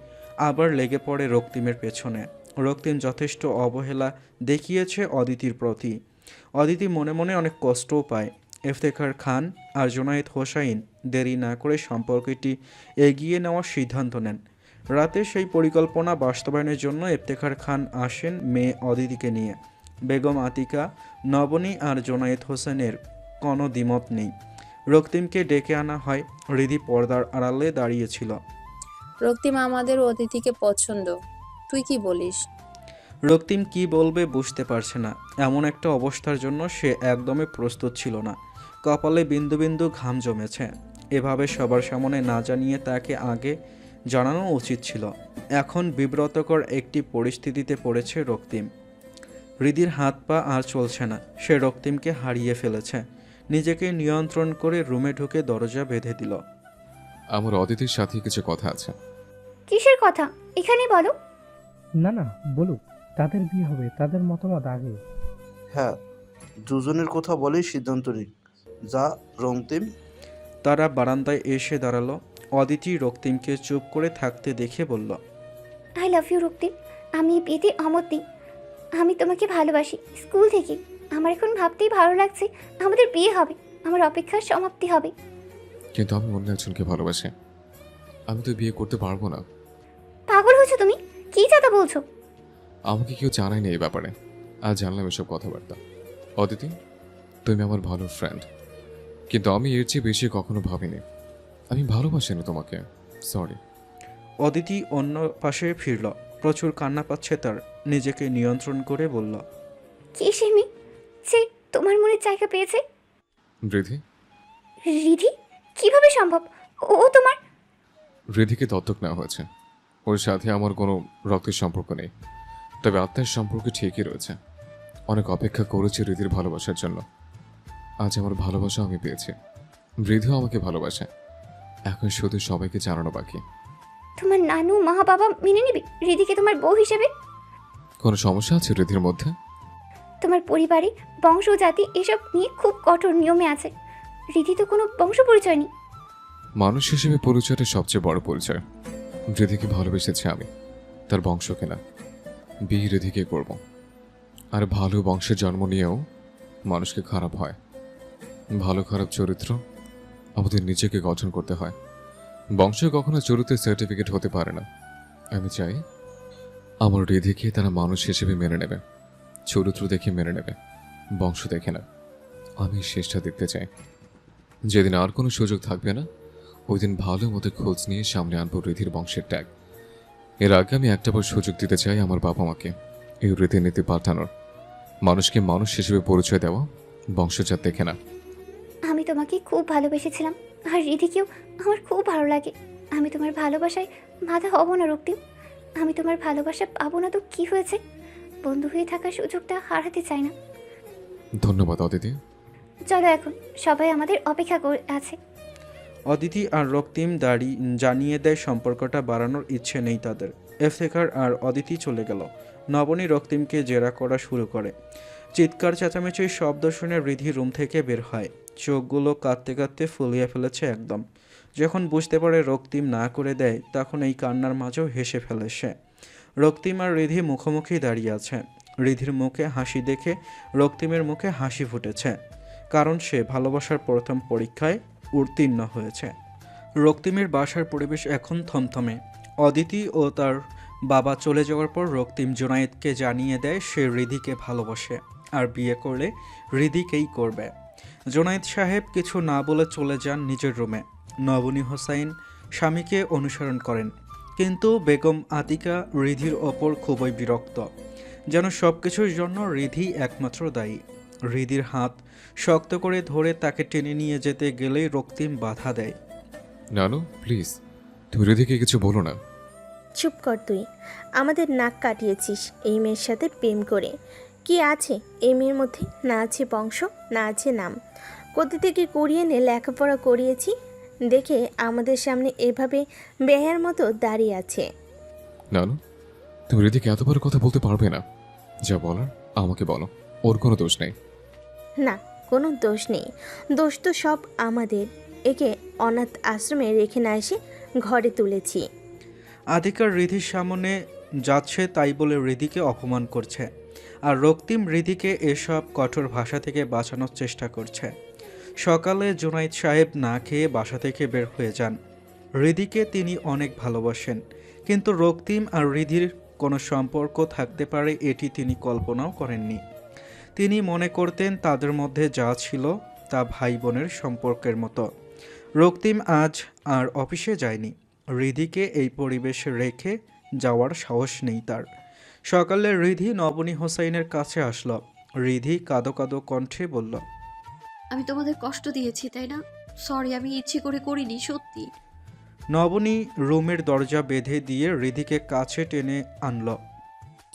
আবার লেগে পড়ে রক্তিমের পেছনে। রক্তিম যথেষ্ট অবহেলা দেখিয়েছে অদিতির প্রতি। অদিতি মনে মনে অনেক কষ্টও পায়। ইফতেখার খান আর জুনায়েদ হোসাইন দেরি না করে সম্পর্কটি এগিয়ে নেওয়ার সিদ্ধান্ত নেন। রাতে সেই পরিকল্পনা বাস্তবায়নের জন্য ইফতেখার খান আসেন মেয়ে অদিতিকে নিয়ে। বেগম আতিকা, নবনী আর জুনায়েদ হোসেনের কোনো দ্বিমত নেই। রক্তিমকে ডেকে আনা হয়। হৃদি পর্দার আড়ালে দাঁড়িয়েছিল। রক্তিম আমাদের অতিথিকে পছন্দ। তুই কি বলিস? রক্তিম কি বলবে বুঝতে পারছে না। এমন একটা অবস্থার জন্য সে একদমই প্রস্তুত ছিল না। কপালে বিন্দু বিন্দু ঘাম জমেছে। এভাবে সবার সামনে না জানিয়ে তাকে আগে জানানো উচিত ছিল। এখন বিব্রতকর একটি পরিস্থিতিতে পড়েছে রক্তিম। হৃদির হাত পা আর চলছে না। সে রক্তিমকে হারিয়ে ফেলেছে। নিজেকে নিয়ন্ত্রণ করে রুমে ঢুকে দরজা বেঁধে দিল। আমার অদিতির সাথে কিছু কথা আছে। কিসের কথা? এখানে বলো। না না, বলুক। তাদের বিয়ে হবে, তাদের মতামত আগে। হ্যাঁ, দুজনের কথা বলেই সিদ্ধান্ত নিক। যা রক্তিম। তারা বারান্দায় এসে দাঁড়ালো। অদিতি রক্তিমকে চুপ করে থাকতে দেখে বলল, আই লাভ ইউ রক্তিম। আমি এই বিয়েতে অমত নেই। আমি তোমাকে ভালোবাসি স্কুল থেকে। আমার এখন ভাবতেই ভালো লাগছে আমাদের বিয়ে হবে, আমার অপেক্ষার সমাপ্তি হবে। কিন্তু আমি অন্য একজনকে ভালোবাসি। আমি তো বিয়ে করতে পারবো না। পাগল হয়েছো তুমি? কি যাতা বলছো? আমাকে কেউ জানায়নি এই ব্যাপারে। আজ জানলাম এসব কথাবার্তা। অদিতি, তুমি আমার ভালো ফ্রেন্ড, কিন্তু আমি এর চেয়ে বেশি কখনো ভাবিনি। আমি ভালোবাসি না তোমাকে। সরি। অদিতি অন্য পাশে ফিরল। প্রচুর কান্না পাচ্ছে তার। নিজেকে নিয়ন্ত্রণ করে বলল, কে সে মেয়ে যে তোমার মনে জায়গা পেয়েছে? রিধি। রিধি? কিভাবে সম্ভব? ও তোমার? রিধিকে দত্তক নেওয়া হয়েছে। ওর সাথে আমার কোনো রক্তের সম্পর্ক নেই, তবে আত্মার সম্পর্ক ঠিকই রয়েছে। অনেক অপেক্ষা করেছি রিধির ভালোবাসার জন্য। আজ আমার ভালোবাসা আমি পেয়েছি। রিধিও আমাকে ভালোবাসে। এখন শুধু সবাইকে জানানো বাকি। তোমার নানু মা বাবা মেনে নেবে রিধিকে তোমার বউ হিসেবে? কোনো সমস্যা আছে রিধির মধ্যে? তোমার পরিবারে বংশ জাতি এসব নিয়ে খুব কঠোর নিয়মে আছে। রিধি তো কোনো বংশ পরিচয় নেই। মানুষ হিসেবে পরিচয়টা সবচেয়ে বড় পরিচয়। রিধিকে ভালোবেসেছি আমি, তার বংশকে না। বিয়ে রিধিকে করব। আর ভালো বংশের জন্ম নিয়েও মানুষকে খারাপ হয়। ভালো খারাপ চরিত্র আমাদের নিজেকে গঠন করতে হয়। বংশ কখনো চরিত্রের সার্টিফিকেট হতে পারে না। আমি চাই আমার রিধিকে তারা মানুষ হিসেবে মেনে নেবে, চরিত্র দেখে মেনে নেবে, বংশ দেখে না। আমি শেষটা দেখতে চাই। যেদিন আর কোনো সুযোগ থাকবে না, ওই দিন ভালো মতো খোঁজ নিয়ে সামনে আনবো রিধির বংশের ট্যাগ। এর আগে আমি একটাবার সুযোগ দিতে চাই আমার বাবা মাকে এই রীতিনীতি পাল্টানোর। মানুষকে মানুষ হিসেবে পরিচয় দেওয়া, বংশজাত দেখে না। আমি তোমাকে খুব ভালোবেসেছিলাম, আর রিধিকেও আমার খুব ভালো লাগে। আমি তোমার ভালোবাসায় বাধা হব না রক্তিম। আমি তোমার ভালোবাসা পাবো না তো কি হয়েছে? বন্ধু হয়ে থাকার সুযোগটা হারাতে চাই না। ধন্যবাদ অদিতি। চলো এখন, সবাই আমাদের অপেক্ষা করে আছে। অদিতি আর রক্তিম জানিয়ে দেয় সম্পর্কটা বাড়ানোর ইচ্ছে নেই তাদের। ইফতেখার আর অদিতি চলে গেল। নবনী রক্তিমকে জেরা করা শুরু করে। চিৎকার চেঁচামেচির শব্দ শুনে রিধি রুম থেকে বের হয়। চোখগুলো কাঁদতে কাঁদতে ফুলিয়ে ফেলেছে একদম। যখন বুঝতে পারে রক্তিম না করে দেয়, তখন এই কান্নার মাঝেও হেসে ফেলে সে। রক্তিম আর রিধি মুখোমুখি দাঁড়িয়ে আছে। রিধির মুখে হাসি দেখে রক্তিমের মুখে হাসি ফুটেছে, কারণ সে ভালোবাসার প্রথম পরীক্ষায় উত্তীর্ণ হয়েছে। রক্তিমের বাসার পরিবেশ এখন থমথমে। অদিতি ও তার বাবা চলে যাওয়ার পর রক্তিম জুনায়েদকে জানিয়ে দেয় সে রিধিকে ভালোবাসে, আর বিয়ে করলে রিধিকেই করবে। জুনায়েদ সাহেব কিছু না বলে চলে যান নিজের রুমে। নবনী হোসাইন স্বামীকে অনুসরণ করেন, কিন্তু বেগম আতিকা রিধির ওপর খুবই বিরক্ত, যেন সব কিছুর জন্য রিধি একমাত্র দায়ী। রিধির হাত শক্ত করে ধরে তাকে টেনে নিয়ে যেতে গেলেই রক্তিম বাধা দেয়। নানু প্লিজ, তুমি রিধিকে কিছু বলো না। চুপ কর তুই। আমাদের নাক কাটিয়েছিস এই মেয়ের সাথে প্রেম করে। কি আছে এই মেয়ের মধ্যে? না আছে বংশ, না আছে নাম। কোথা থেকে করিয়ে এনে লেখাপড়া করিয়েছি দেখে আমাদের সামনে এভাবে বেহার মতো দাঁড়িয়ে আছে। নানু, তুমি রিধিকে এত বড় কথা বলতে পারবে না। যা বলার আমাকে বলো, ওর কোনো দোষ নেই। না, কোনো দোষ নেই। দোষ তো সব আমাদের। একে অনাথ আশ্রমে রেখে না এসে ঘরে তুলেছি। আধিকার রিধির সামনে যাচ্ছে তাই বলে রিধিকে অপমান করছে, আর রক্তিম রিধিকে এসব কঠোর ভাষা থেকে বাঁচানোর চেষ্টা করছে। সকালে জুনাইদ সাহেব না খেয়ে বাসা থেকে বের হয়ে যান। রিধিকে তিনি অনেক ভালোবাসেন, কিন্তু রক্তিম আর রিধির কোনো সম্পর্ক থাকতে পারে এটি তিনি কল্পনাও করেননি। তিনি মনে করতেন তাদের মধ্যে যা ছিল তা ভাই বোনের সম্পর্কের মতো। রক্তিম আজ আর অফিসে যায়নি। রিধিকে এই পরিবেশে রেখে যাওয়ার সাহস নেই তার। সকালে রিধি নবনী হোসাইনের কাছে আসলো। রিধি কাঁদো কাঁদো কণ্ঠে বলল, আমি তোমাদের কষ্ট দিয়েছি তাই না? সরি, আমি ইচ্ছে করে করিনি, সত্যি। নবনী রুমের দরজা বেঁধে দিয়ে রিধিকে কাছে টেনে আনল।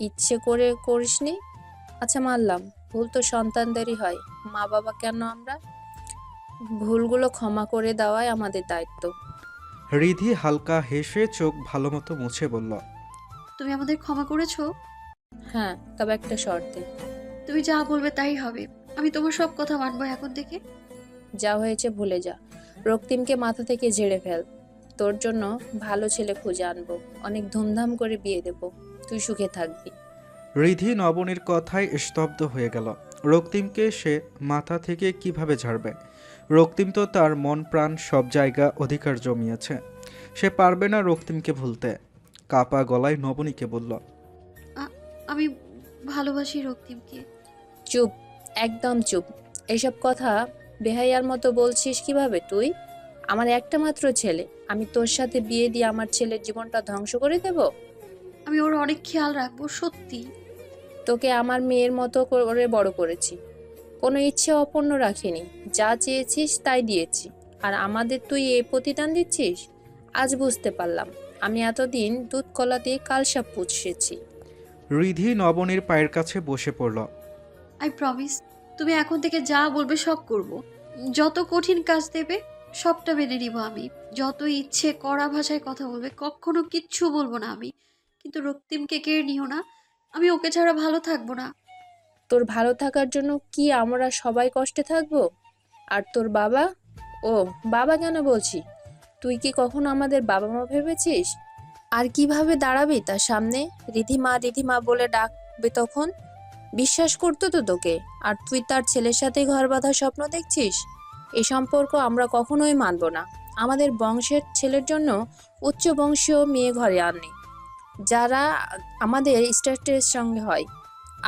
ইচ্ছে করে করিসনি? আচ্ছা মানলাম, ভুল তো সন্তানদেরই হয়, মা বাবা কেন আমরা? ভুলগুলো ক্ষমা করে দেওয়াই আমাদের দায়িত্ব। রিধি হালকা হেসে চোখ ভালোমতো মুছে বলল, তুমি আমাদের ক্ষমা করেছো? হ্যাঁ, তবে একটা শর্তে। তুমি যা বলবে তাই হবে। আমি তোমার সব কথা মানবো এখন থেকে। যা হয়েছে ভুলে যা। রক্তিমকে মাথা থেকে ঝেড়ে ফেল। তোর জন্য ভালো ছেলে খুঁজে আনবো, অনেক ধুমধাম করে বিয়ে দেব, তুই সুখে থাকবি। রিধি নবনীর কথায় স্তব্ধ হয়ে গেল। রক্তিমকে সে মাথা থেকে কিভাবে ঝাড়বে? রক্তিম তো তার মন প্রাণ সব জায়গা অধিকার জমিয়েছে। সে পারবে না রক্তিমকে ভুলতে। কাপা গলায় নবনীকে বলল, আমি ভালোবাসি রক্তিমকে। চুপ, একদম চুপ। এসব কথা বেহাইয়ার মতো বলছিস কিভাবে তুই? আমার একটা মাত্র ছেলে, আমি তোর সাথে বিয়ে দিয়ে আমার ছেলের জীবনটা ধ্বংস করে দেব? আমি ওর অনেক খেয়াল রাখবো, সত্যি। তোকে আমার মেয়ের মতো করে বড় করেছি, কোনো ইচ্ছে অপূর্ণ রাখিনি। যা চেয়েছিস তাই দিয়েছি, আর আমাদের তুই এই প্রতিদান দিচ্ছিস? আজ বুঝতে পারলাম, আমি এতদিন দুধ কলা দিয়ে কালসাপ পুষেছি। রিধি নবনীর পায়ের কাছে বসে পড়ল। আই প্রমিস, তুমি এখন থেকে যা বলবে সব করব। যত কঠিন কাজ দেবে সবটা মেনে নিব আমি। যত ইচ্ছে কড়া ভাষায় কথা বলবে, কখনো কিচ্ছু বলবো না আমি। কিন্তু রক্তিমকে কেড়ে নিও না, আমি ওকে ছাড়া ভালো থাকবো না। তোর ভালো থাকার জন্য কি আমরা সবাই কষ্টে থাকবো? আর তোর বাবা? ও বাবা কেন বলছি? তুই কি কখনো আমাদের বাবা মা ভেবেছিস? আর কিভাবে দাঁড়াবি তার সামনে? রিধিমা বলে ডাকবে তখন? বিশ্বাস করতো তো তোকে, আর তুই তার ছেলের সাথে ঘর বাঁধার স্বপ্ন দেখছিস? এই সম্পর্ক আমরা কখনোই মানব না। আমাদের বংশের ছেলের জন্য উচ্চ বংশীয় মেয়ে ঘরে আননি, যারা আমাদের স্ট্যাটাসের সঙ্গে হয়।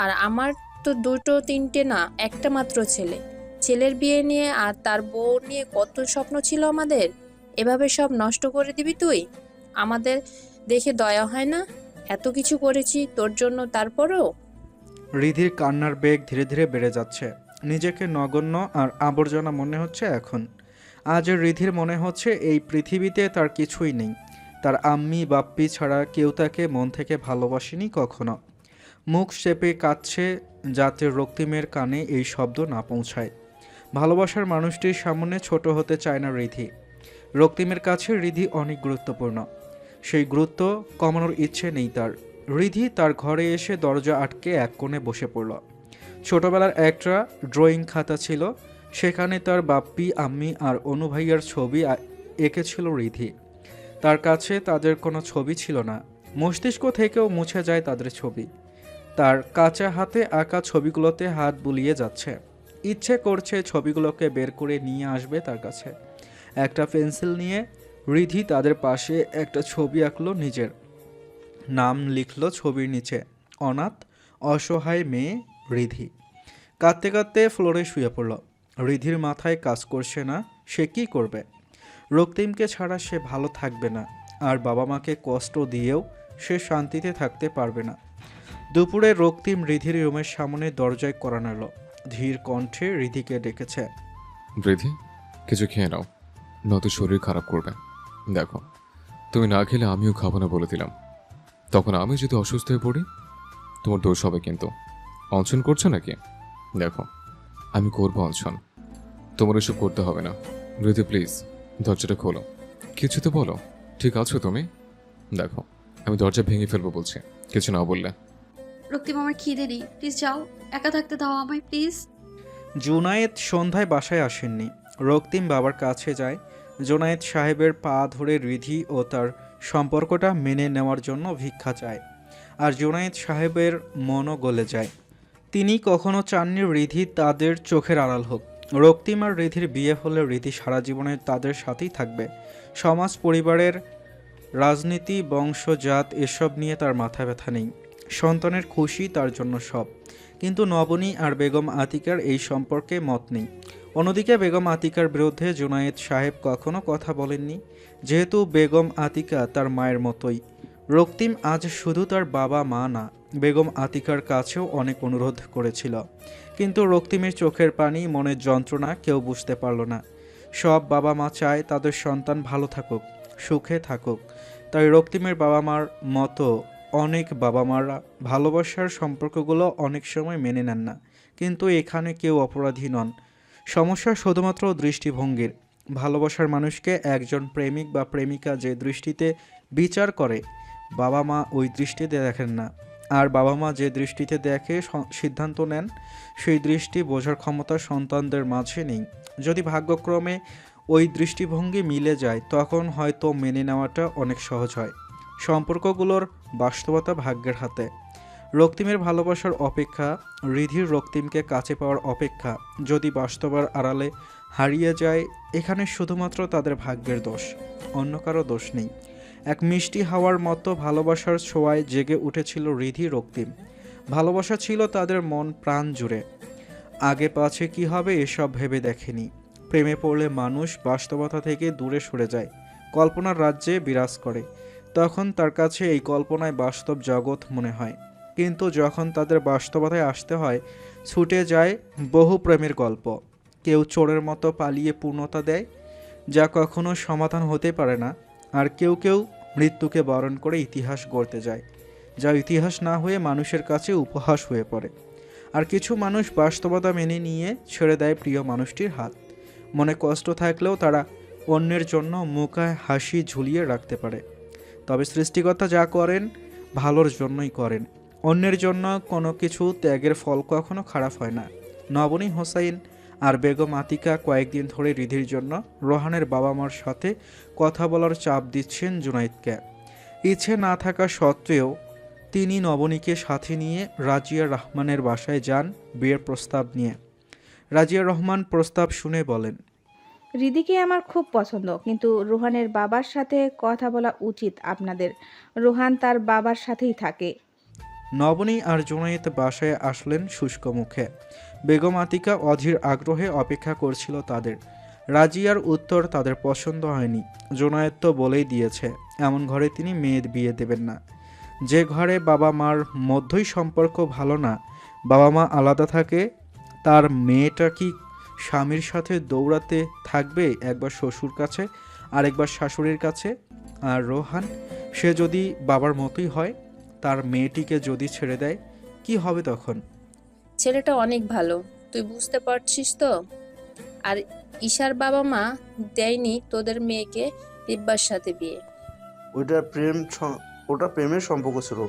আর আমার তো দুটো তিনটে না, একটা মাত্র ছেলে। ছেলের বিয়ে নিয়ে আর তার বউ নিয়ে কত স্বপ্ন ছিল আমাদের। এভাবে সব নষ্ট করে দিবি তুই? আমাদের দেখে দয়া হয় না? এত কিছু করেছি তোর জন্য, তারপরও? রিধির কান্নার বেগ ধীরে ধীরে বেড়ে যাচ্ছে। নিজেকে নগণ্য আর আবর্জনা মনে হচ্ছে এখন। আজ রিধির মনে হচ্ছে এই পৃথিবীতে তার কিছুই নেই। তার আম্মি বাপ্পি ছাড়া কেউ তাকে মন থেকে ভালোবাসেনি কখনো। মুখ চেপে কাঁদছে যাতে রক্তিমের কানে এই শব্দ না পৌঁছায়। ভালোবাসার মানুষটির সামনে ছোট হতে চায় না রিধি। রক্তিমের কাছে রিধি অনেক গুরুত্বপূর্ণ। সেই গুরুত্ব কমানোর ইচ্ছে নেই তার। রিধি তার ঘরে এসে দরজা আটকে এক কোণে বসে পড়ল। ছোটবেলার একটা ড্রয়িং খাতা ছিল, সেখানে তার বাপ্পি আম্মি আর অনু ভাইয়ার ছবি এঁকেছিল রিধি। তার কাছে তাদের কোনো ছবি ছিল না। মস্তিষ্ক থেকেও মুছে যায় তাদের ছবি। তার কাঁচা হাতে আঁকা ছবিগুলোতে হাত বুলিয়ে যাচ্ছে। ইচ্ছে করছে ছবিগুলোকে বের করে নিয়ে আসবে তার কাছে। একটা পেন্সিল নিয়ে রিধি তাদের পাশে একটা ছবি আঁকলো নিজের। নাম লিখলো ছবির নিচে, অনাথ অসহায় মেয়ে রিধি। কাঁদতে কাঁদতে ফ্লোরে শুয়ে পড়ল। রিধির মাথায় কাজ করছে না, সে কি করবে? রক্তিমকে ছাড়া সে ভালো থাকবে না, আর বাবা মাকে কষ্ট দিয়েও সে শান্তিতে থাকতে পারবে না। দুপুরে রক্তিম রিধির রুমের সামনে দরজায় কড়া নাড়ল। ধীর কণ্ঠে রিধিকে ডেকেছে, রিধি, কিছু খেয়ে নাও, নয়তো শরীর খারাপ করবে। দেখো, তুমি না খেলে আমিও খাবো না বলে দিলাম। তখন আমি যদি অসুস্থ হয়ে পড়ি, তোমার দোষ হবে কিন্তু। অনশন করছো নাকি? দেখো, আমি করবো অনশন, তোমার এসব করতে হবে না। রিধি প্লিজ, দরজাটা খোলো। কিছু তো বলো, ঠিক আছো তুমি? দেখো, আমি দরজা ভেঙে ফেলবো বলছি, কিছু না বললে। রক্তিম, আমার খিদে নেই, প্লিজ যাও, একা থাকতে দাও আমায় প্লিজ। জুনায়েদ সন্ধ্যায় বাসায় আসেননি। রক্তিম বাবার কাছে যায় জুনায়েদ সাহেবের পা ধরে রিধি ও তার সম্পর্কটা মেনে নেওয়ার জন্য ভিক্ষা চায়। আর জুনায়েদ সাহেবের মনও গলে যায়। তিনি কখনো চাননি রিধি তাদের চোখের আড়াল হোক। রক্তিম আর রিধির বিয়ে হলে রিধি সারা জীবনে তাদের সাথেই থাকবে। সমাজ, পরিবারের রাজনীতি, বংশজাত এসব নিয়ে তার মাথা ব্যথা নেই। সন্তানের খুশি তার জন্য সব। কিন্তু নবনী আর বেগম আতিকার এই সম্পর্কে মত নেই। অন্যদিকে বেগম আতিকার বিরুদ্ধে জুনায়েদ সাহেব কখনো কথা বলেননি, যেহেতু বেগম আতিকা তার মায়ের মতোই। রক্তিম আজ শুধু তার বাবা মা না, বেগম আতিকার কাছেও অনেক অনুরোধ করেছিল, কিন্তু রক্তিমের চোখের পানি, মনের যন্ত্রণা কেউ বুঝতে পারল না। সব বাবা মা চায় তাদের সন্তান ভালো থাকুক, সুখে থাকুক। তাই রক্তিমের বাবা মার মতো অনেক বাবা মারা ভালোবাসার সম্পর্কগুলো অনেক সময় মেনে নেন না, কিন্তু এখানে কেউ অপরাধী নন। সমস্যা শুধুমাত্র দৃষ্টিভঙ্গির। ভালোবাসার মানুষকে একজন প্রেমিক বা প্রেমিকা যে দৃষ্টিতে বিচার করে, বাবা মা ওই দৃষ্টিতে দেখেন না। আর বাবা মা যে দৃষ্টিতে দেখে সিদ্ধান্ত নেন, সেই দৃষ্টি বোঝার ক্ষমতা সন্তানদের মাঝে নেই। যদি ভাগ্যক্রমে ওই দৃষ্টিভঙ্গি মিলে যায়, তখন হয়তো মেনে নেওয়াটা অনেক সহজ হয়। সম্পর্কগুলোর বাস্তবতা ভাগ্যের হাতে। রক্তিমের ভালোবাসার অপেক্ষা, রিধির রক্তিমকে কাছে পাওয়ার অপেক্ষা যদি বাস্তবার আড়ালে হারিয়ে যায়, এখানে শুধুমাত্র তাদের ভাগ্যের দোষ, অন্য কারো দোষ নেই। এক মিষ্টি হাওয়ার মতো ভালোবাসার ছোঁয়ায় জেগে উঠেছিল রিধি রক্তিম। ভালোবাসা ছিল তাদের মন প্রাণ জুড়ে। আগে পাছে কি হবে এসব ভেবে দেখেনি। প্রেমে পড়লে মানুষ বাস্তবতা থেকে দূরে সরে যায়, কল্পনার রাজ্যে বিরাজ করে। তখন তার কাছে এই কল্পনায় বাস্তব জগৎ মনে হয়। কিন্তু যখন তাদের বাস্তবতায় আসতে হয়, ছুটে যায় বহু প্রেমের গল্প। কেউ চোরের মতো পালিয়ে পূর্ণতা দেয়, যা কখনো সমাধান হতে পারে না। আর কেউ কেউ মৃত্যুকে বরণ করে ইতিহাস গড়তে যায়, যা ইতিহাস না হয়ে মানুষের কাছে উপহাস হয়ে পড়ে। আর কিছু মানুষ বাস্তবতা মেনে নিয়ে ছেড়ে দেয় প্রিয় মানুষটির হাত। মনে কষ্ট থাকলেও তারা অন্যের জন্য মুখায় হাসি ঝুলিয়ে রাখতে পারে। তবে সৃষ্টিকর্তা যা করেন ভালোর জন্যই করেন। অন্যের জন্য কোনো কিছু ত্যাগের ফল কখনো খারাপ হয় না। নবনী হোসাইন আর বেগম আতিকা কয়েকদিন ধরে রিধির জন্য রোহানের বাবা মার সাথে কথা বলার চাপ দিচ্ছেন জুনাইদকে। ইচ্ছে না থাকা সত্ত্বেও তিনি নবনীকে সাথে নিয়ে রাজিয়া রহমানের বাসায় যান বিয়ের প্রস্তাব নিয়ে। রাজিয়া রহমান প্রস্তাব শুনে বলেন, রিদিকে আমার খুব পছন্দ, কিন্তু রোহানের বাবার সাথে কথা বলা উচিত আপনাদের। রোহান তার বাবার সাথেই থাকে। নবনী আর জুনাইদ বাসায় আসলেন শুষ্ক মুখে। বেগম আতিকা অধীর আগ্রহে অপেক্ষা করছিল তাদের। রাজিয়ার উত্তর তাদের পছন্দ হয়নি। জুনায়েদ তো বলেই দিয়েছে এমন ঘরে তিনি মেয়ের বিয়ে দেবেন না। যে ঘরে বাবা মার মধ্যেই সম্পর্ক ভালো না, বাবা মা আলাদা থাকে, তার মেয়েটা কি স্বামীর সাথে দৌড়াতে থাকবে, একবার শ্বশুর কাছে আর একবার শাশুড়ির কাছে? আর রোহান, সে যদি বাবার মতোই হয়, তার মেয়েটিকে যদি ছেড়ে দেয়, কি হবে তখন? ছেলেটা অনেক ভালো, তুই বুঝতে পারছিস তো? আর ঈশার বাবা মা দেয়নি তোদের মেয়েকে দিব্যার সাথে বিয়ে। ওটা প্রেমের সম্পর্ক ছিল,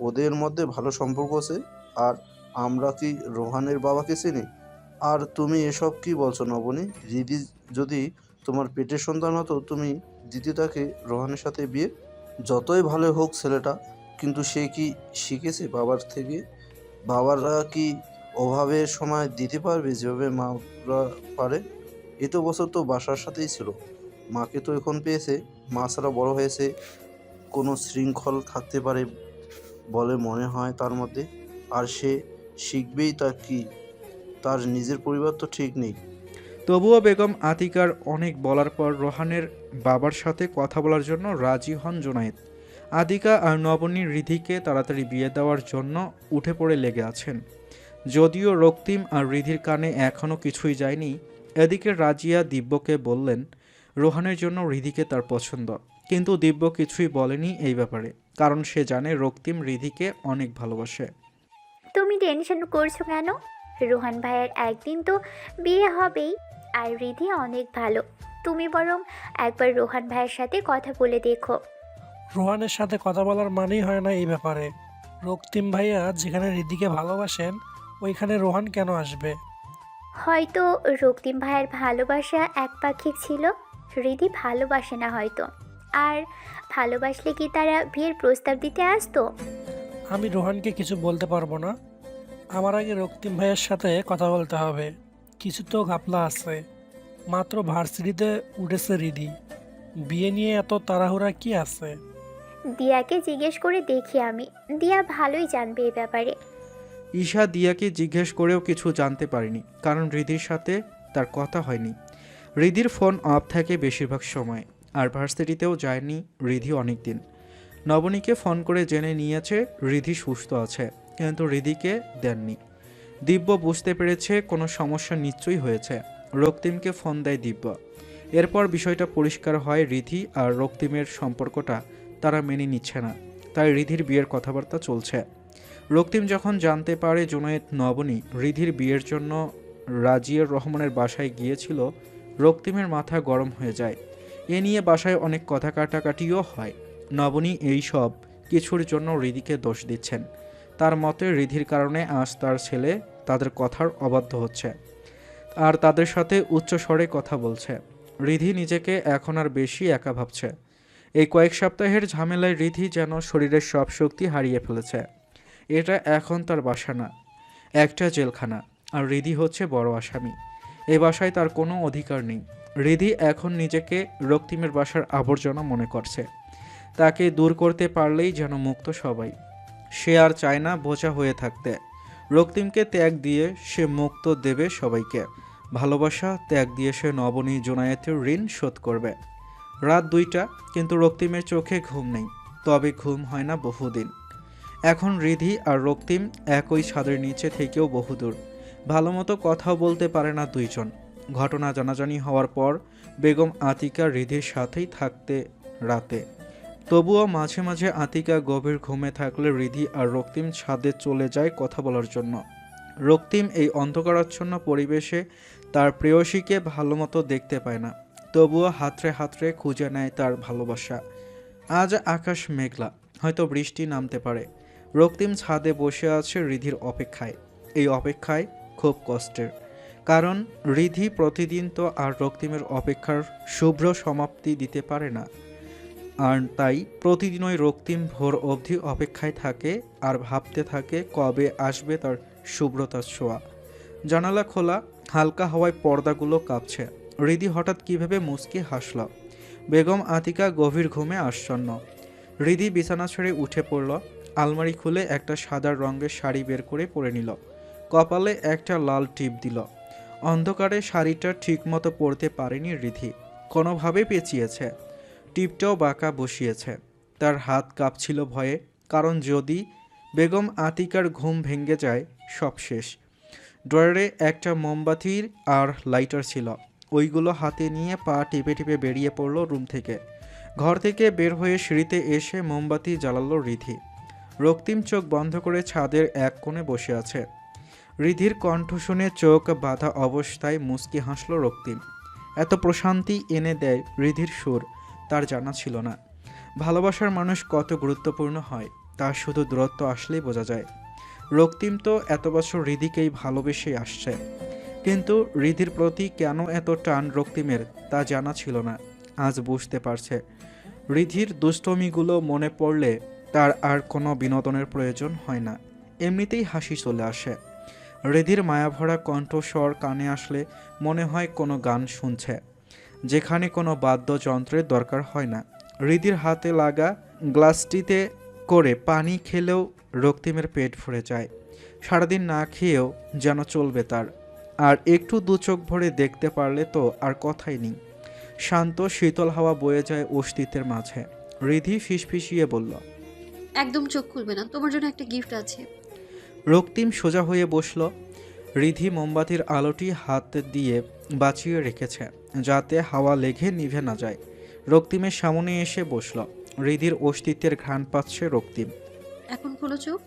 ওদের মধ্যে ভালো সম্পর্ক আছে। আর আমরা কি রোহানের বাবাকে চিনি? আর তুমি এসব কি বলছো নবনী? রিদি যদি তোমার পেটের সন্তান হতো, তুমি দিদি তাকে রোহানের সাথে বিয়ে? যতই ভালো হোক ছেলেটা, কিন্তু সে কি শিখেছে বাবার থেকে? বাবারা কি ওভাবে সময় দিতে পারবে যেভাবে মারা পারে? এত বছর তো বাসার সাথেই ছিল, মাকে তো এখন পেয়েছে। মা ছাড়া বড় হয়েছে, কোনো শৃঙ্খল থাকতে পারে বলে মনে হয় তার মধ্যে। আর সে শিখবেই, তা কি তার নিজের পরিবার তো ঠিক নেই। তবুও বেগম আতিকার অনেক বলার পর রোহানের বাবার সাথে কথা বলার জন্য রাজি হন জুনায়েদ। আতিকা আর নবনী রিধিকে তাড়াতাড়ি বিয়ে দেওয়ার জন্য উঠে পড়ে লেগে আছেন। যদিও রক্তিম আর রিধির কানে এখনও কিছুই যায়নি। এদিকে রাজিয়া দিব্যকে বললেন রোহানের জন্য রিধিকে তার পছন্দ, কিন্তু দিব্য কিছুই বলেনি এই ব্যাপারে, কারণ সে জানে রক্তিম রিধিকে অনেক ভালোবাসে। তুমি টেনশন করছো কেন? রোহান ভাইয়ের একদিন তো বিয়ে হবেই, আর রিধি অনেক ভালো। তুমি বরং একবার রোহান ভাইয়ের সাথে কথা বলে দেখো। রোহানের সাথে কথা বলার মানেই হয় না এই ব্যাপারে। রক্তিম ভাইয়া যেখানে রিদিকে ভালোবাসেন, ওইখানে রোহান কেন আসবে? হয়তো রক্তিম ভাইয়ের ভালোবাসা একপাক্ষিক ছিল, রিধি ভালোবাসে না হয়তো। আর ভালোবাসলে কি তারা বিয়ের প্রস্তাব দিতে আসতো? আমি রোহানকে কিছু বলতে পারবো না। আমার আগে রক্তিম ভাইয়ের সাথে কথা বলতে হবে। কিছু তো ঘাপলা আছে। মাত্র ভার্সিটিতে উঠেছে রিদি, বিয়ে নিয়ে এত তাড়াহুড়া কি আছে? দিয়াকে জিজ্ঞেস করে দেখি আমি, দিয়া ভালোই জানবে এই ব্যাপারে। ঈশা দিয়াকে জিজ্ঞেস করেও কিছু জানতে পারেনি, কারণ রিধির সাথে তার কথা হয়নি। রিধির ফোন অফ থাকে বেশিরভাগ সময়, আর ভার্সিটিতেও যায়নি রিধি অনেক দিন। নবনীকে ফোন করে জেনে নিয়েছে রিধি সুস্থ আছে, কিন্তু রিধিকে দেননি। দিব্য বুঝতে পেরেছে কোনো সমস্যা নিশ্চয়ই হয়েছে। রক্তিমকে ফোন দেয় দিব্য। এরপর বিষয়টা পরিষ্কার হয়, রিধি আর রক্তিমের সম্পর্কটা তারা মেনে নিচ্ছে না, তাই রিধির বিয়ের কথাবার্তা চলছে। রক্তিম যখন জানতে পারে জুনায়েদ নবনী রিধির বিয়ের জন্য রাজিয়ার রহমানের বাসায় গিয়েছিল, রক্তিমের মাথা গরম হয়ে যায়। এ নিয়ে বাসায় অনেক কথা কাটাকাটিও হয়। নবনী এই সব কিছুর জন্য রিধিকে দোষ দিচ্ছেন। তার মতে রিধির কারণে আজ তার ছেলে তাদের কথার অবাধ্য হচ্ছে আর তাদের সাথে উচ্চস্বরে কথা বলছে। রিধি নিজেকে এখন আর বেশি একা ভাবছে। এই কয়েক সপ্তাহের ঝামেলায় রিধি যেন শরীরের সব শক্তি হারিয়ে ফেলেছে। এটা এখন তার বাসা না, একটা জেলখানা, আর রিধি হচ্ছে বড় আসামি। এ বাসায় তার কোনো অধিকার নেই। রিধি এখন নিজেকে রক্তিমের বাসার আবর্জনা মনে করছে। তাকে দূর করতে পারলেই যেন মুক্ত সবাই। সে আর চায় না বোঝা হয়ে থাকতে। রক্তিমকে ত্যাগ দিয়ে সে মুক্ত দেবে সবাইকে। ভালোবাসা ত্যাগ দিয়ে সে নবনী জুনায়েতের ঋণ শোধ করবে। রাত 2টা, কিন্তু রক্তিমের চোখে ঘুম নেই। তবে ঘুম হয় না বহুদিন। এখন রিধি আর রক্তিম একই ছাদের নিচে থেকেও বহুদূর। ভালোমতো কথাও বলতে পারে না দুইজন। ঘটনা জানাজানি হওয়ার পর বেগম আতিকা রিধির সাথেই থাকতে রাতে। তবুও মাঝে মাঝে আতিকা গভীর ঘুমে থাকলে রিধি আর রক্তিম ছাদে চলে যায় কথা বলার জন্য। রক্তিম এই অন্ধকারাচ্ছন্ন পরিবেশে তার প্রেয়সীকে ভালোমতো দেখতে পায় না, তবুও হাতড়ে হাতড়ে খুঁজে নেয় তার ভালোবাসা। আজ আকাশ মেঘলা, হয়তো বৃষ্টি নামতে পারে। রক্তিম ছাদে বসে আছে রিধির অপেক্ষায়। এই অপেক্ষায় খুব কষ্টের, কারণ রিধি প্রতিদিন তো আর রক্তিমের অপেক্ষার শুভ্র সমাপ্তি দিতে পারে না। আর তাই প্রতিদিনই রক্তিম ভোর অবধি অপেক্ষায় থাকে আর ভাবতে থাকে কবে আসবে তার শুভ্রতার ছোঁয়া। জানালা খোলা, হালকা হাওয়ায় পর্দাগুলো কাঁপছে। রিধি হঠাৎ কিভাবে মুচকি হাসল। বেগম আতিকা গভীর ঘুমে আচ্ছন্ন। রিধি বিছানা ছেড়ে উঠে পড়ল। আলমারি খুলে একটা সাদা রঙের শাড়ি বের করে পরে নিল। কপালে একটা লাল টিপ দিল। অন্ধকারে শাড়িটা ঠিকমতো পরতে পারেনি রিধি, কোনোভাবে পেঁচিয়েছে। টিপটাও বাঁকা বসিয়েছে। তার হাত কাঁপছিল ভয়ে, কারণ যদি বেগম আতিকার ঘুম ভেঙে যায় সব শেষ। ড্রয়ারে একটা মোমবাতির আর লাইটার ছিল, ওইগুলো হাতে নিয়ে পা টিপে টিপে বেরিয়ে পড়ল রুম থেকে। ঘর থেকে বের হয়ে সিঁড়িতে এসে মোমবাতি জ্বালালো রিধি। রক্তিম চোখ বন্ধ করে ছাদের এক কোণে বসে আছে। রিধির কণ্ঠ শুনে চোখ বাঁধা অবস্থায় মুচকি হাসল রক্তিম। এত প্রশান্তি এনে দেয় রিধির সুর তার জানা ছিল না। ভালোবাসার মানুষ কত গুরুত্বপূর্ণ হয় তা শুধু দূরত্ব আসলেই বোঝা যায়। রক্তিম তো এত বছর রিধিকেই ভালোবেসে আসছে, কিন্তু রিধির প্রতি কেন এত টান রক্তিমের তা জানা ছিল না। আজ বুঝতে পারছে। রিধির দুষ্টমিগুলো মনে পড়লে তার আর কোনো বিনোদনের প্রয়োজন হয় না, এমনিতেই হাসি চলে আসে। রিধির মায়াভরা কণ্ঠস্বর কানে আসলে মনে হয় কোনো গান শুনছে, যেখানে কোনো বাদ্যযন্ত্রের দরকার হয় না। রিধির হাতে লাগা গ্লাসটিতে করে পানি খেলেও রক্তিমের পেট ভরে যায়। সারাদিন না খেয়েও যেন চলবে তার। আর একটু দু চোখ ভরে দেখতে পারলে তো আর কথাই নেই। শান্ত শীতল হাওয়া বয়ে যায় অস্তিত্বের মাঝে। রিধি ফিসফিসিয়ে বলল, একদম চোখ খুলবে না, তোমার জন্য একটা গিফট আছে। রক্তিম সোজা হয়ে বসল। রিধি মোমবাতির আলোটি হাত দিয়ে বাঁচিয়ে রেখেছে, যাতে হাওয়া লেগে নিভে না যায়। রক্তিমের সামনে এসে বসল। রিধির অস্তিত্বের ঘ্রাণ পাচ্ছে রক্তিম। এখন খোলো চোখ।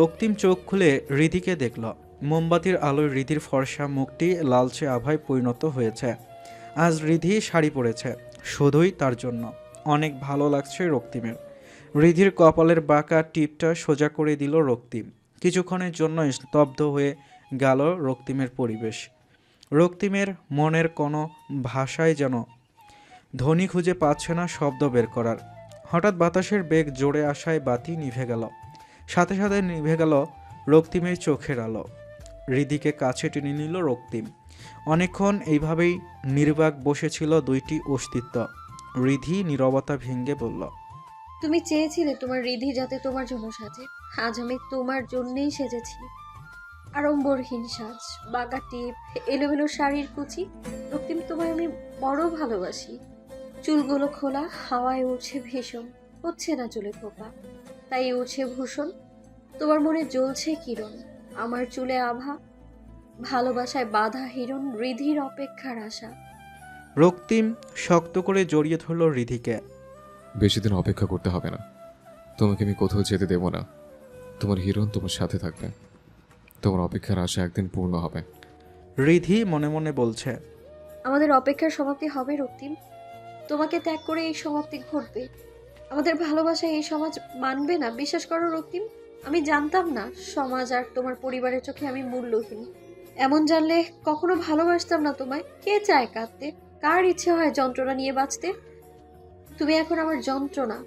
রক্তিম চোখ খুলে রিধিকে দেখল। মোমবাতির আলোয় রিধির ফর্সা মুখটি লালচে আভায় পরিণত হয়েছে। আজ রিধি শাড়ি পরেছে শুধুই তার জন্য। অনেক ভালো লাগছে রক্তিমের। রিধির কপালের বাঁকা টিপটা সোজা করে দিল রক্তিম। কিছুক্ষণের জন্য স্তব্ধ হয়ে গেল রক্তিমের পরিবেশ। রক্তিমের মনের কোনো ভাষায় যেন ধ্বনি খুঁজে পাচ্ছে না শব্দ বের করার। হঠাৎ বাতাসের বেগ জোরে আসায় বাতি নিভে গেল। সাথে সাথে নিভে গেল রক্তিমের চোখের আলো। রিধিকে কাছে টেনে নিল রক্তিম। অনেকক্ষণ এইভাবেই নির্বাক বসেছিল দুইটি অস্তিত্ব। রিধি নীরবতা ভেঙে বলল, তুমি চেয়েছিলে তোমার রিধি যাতে তোমার জন্য সাজে, আজ আমি তোমার জন্যেই সেজেছি। আড়ম্বরহীন সাজ, বাঁকা টিপ, এলোমেলো শাড়ির কুচি। রক্তিম, তোমায় আমি বড় ভালোবাসি। চুলগুলো খোলা, হাওয়ায় উঠছে ভীষণ। হচ্ছে না চুলে খোপা, তাই উঠছে ভূষণ। তোমার মনে জ্বলছে কিরণ, আমার চুলে আভা, ভালোবাসায় বাধা হিরণ, রিধির অপেক্ষার আশা। রক্তিম শক্ত করে জড়িয়ে ধরল রিধিকে। বেশি দিন অপেক্ষা করতে হবে না, তোমাকে আমি কোথাও যেতে দেব না। তোমার হিরণ তোমার সাথে থাকবে, তোমার অপেক্ষার আশা একদিন পূর্ণ হবে। রিধি মনে মনে বলছে। আমাদের অপেক্ষার সমাপ্তি হবে রক্তিম, তোমাকে ত্যাগ করে এই সমাপ্তি ঘটবে। আমাদের ভালোবাসায় এই সমাজ মানবে না, বিশ্বাস করো রক্তিম। আমি জানতাম না সমাজ আর তোমার পরিবারের চোখে আমি মূল্যহীন। এমন জানলে কখনো ভালোবাসতাম না তোমায়। কে চায় কাঁদতে, কার ইচ্ছে হয় যন্ত্রণা নিয়ে বাঁচতে? তুমি এখন আমার যন্ত্রণা,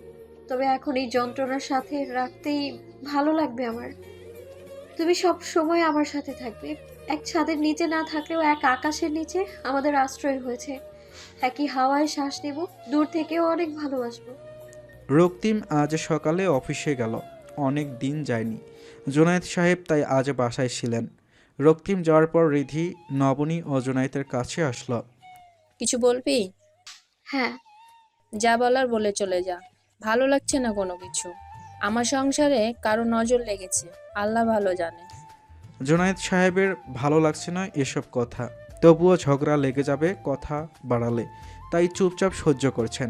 তবে এখন এই যন্ত্রণার সাথে রাখতেই ভালো লাগবে আমার। তুমি সব সময় আমার সাথে থাকবে, এক ছাদের নিচে না থাকলেও এক আকাশের নিচে আমাদের আশ্রয় হয়েছে। একই হাওয়ায় শ্বাস নেব, দূর থেকেও অনেক ভালোবাসবো। রক্তিম আজ সকালে অফিসে গেল, অনেক দিন যায়নি। জুনায়েদ সাহেব তাই আজ বাসায় ছিলেন। রক্তিম যাওয়ার পর রিধি, নবনী ও জুনায়েদের কাছে আসলো। কিছু বলবি? হ্যাঁ। যা বলার বলে চলে যা। ভালো লাগছে না কোনো কিছু। আমার সংসারে কারো নজর লেগেছে, আল্লাহ ভালো জানে। জুনায়েদ সাহেবের ভালো লাগছে না এসব কথা, তবুও ঝগড়া লেগে যাবে কথা বাড়ালে, তাই চুপচাপ সহ্য করছেন।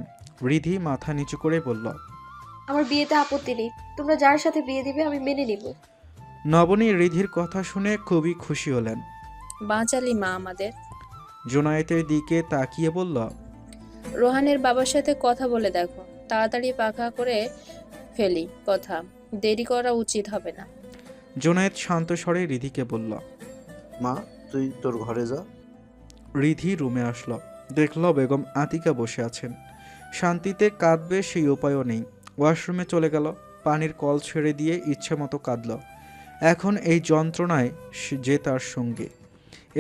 রিধি মাথা নিচু করে বলল, আমার বিয়েতে আপত্তি নেই, তোমরা যার সাথে বিয়ে দিবে আমি মেনে নিব। নবনী রিধির কথা শুনে খুবই খুশি হলেন। বাঁচালি মা আমাদের। জুনায়েদের দিকে তাকিয়ে বলল, রোহানের বাবার সাথে কথা বলে দেখো, তাড়াতাড়ি পাকা করে ফেলি কথা, দেরি করা উচিত হবে না। জুনায়েদ শান্ত স্বরে রিধিকে বলল, মা তুই তোর ঘরে যা। রিধি রুমে আসলো, দেখল বেগম আতিকা বসে আছেন। শান্তিতে কাঁদবে সেই উপায়ও নেই। ওয়াশরুমে চলে গেল, পানির কল ছেড়ে দিয়ে ইচ্ছে মতো কাঁদল। এখন এই যন্ত্রণায় যে তার সঙ্গে।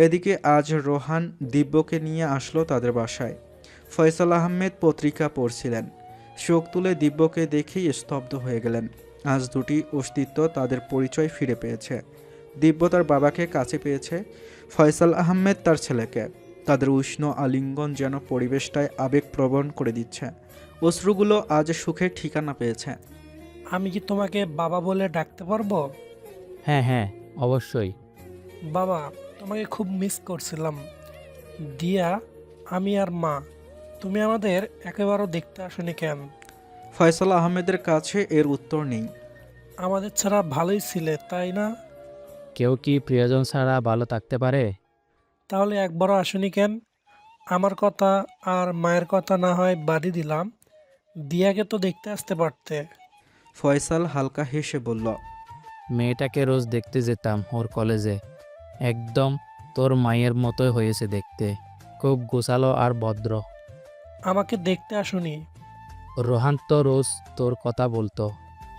এদিকে আজ রোহান দিব্যকে নিয়ে আসলো তাদের বাসায়। ফয়সাল আহমেদ পত্রিকা পড়ছিলেন, চোখ তুলে দিব্যকে দেখেই স্তব্ধ হয়ে গেলেন। আজ দুটি অস্তিত্ব তাদের পরিচয় ফিরে পেয়েছে। দিব্য তার বাবাকে কাছে পেয়েছে, ফয়সাল আহমেদ তার ছেলেকে। তাদের উষ্ণ আলিঙ্গন যেন পরিবেশটায় আবেগপ্রবণ করে দিচ্ছে। অশ্রুগুলো আজ সুখের ঠিকানা পেয়েছে। আমি কি তোমাকে বাবা বলে ডাকতে পারবো? হ্যাঁ হ্যাঁ, অবশ্যই। বাবা, তোমাকে খুব মিস করছিলাম। দিয়া, আমি আর মা, তুমি আমাদের একেবারেও দেখতে আসনি কেন? ফয়সাল আহমেদের কাছে এর উত্তর নেই। আমাদের ছাড়া ভালোই ছিলে, তাই না? কেউ কি প্রিয়জন ছাড়া ভালো থাকতে পারে? তাহলে একবারও আসনি কেন? আমার কথা আর মায়ের কথা না হয় বাদই দিলাম, দিয়াকে তো দেখতে আসতে পারতে। ফয়সাল হালকা হেসে বলল, মেয়েটাকে রোজ দেখতে যেতাম ওর কলেজে, একদম তোর মায়ের মতোই হয়েছে দেখতে, খুব গোছালো আর ভদ্র। আমাকে দেখতে আসনি? রোহান তো রোজ তোর কথা বলতো,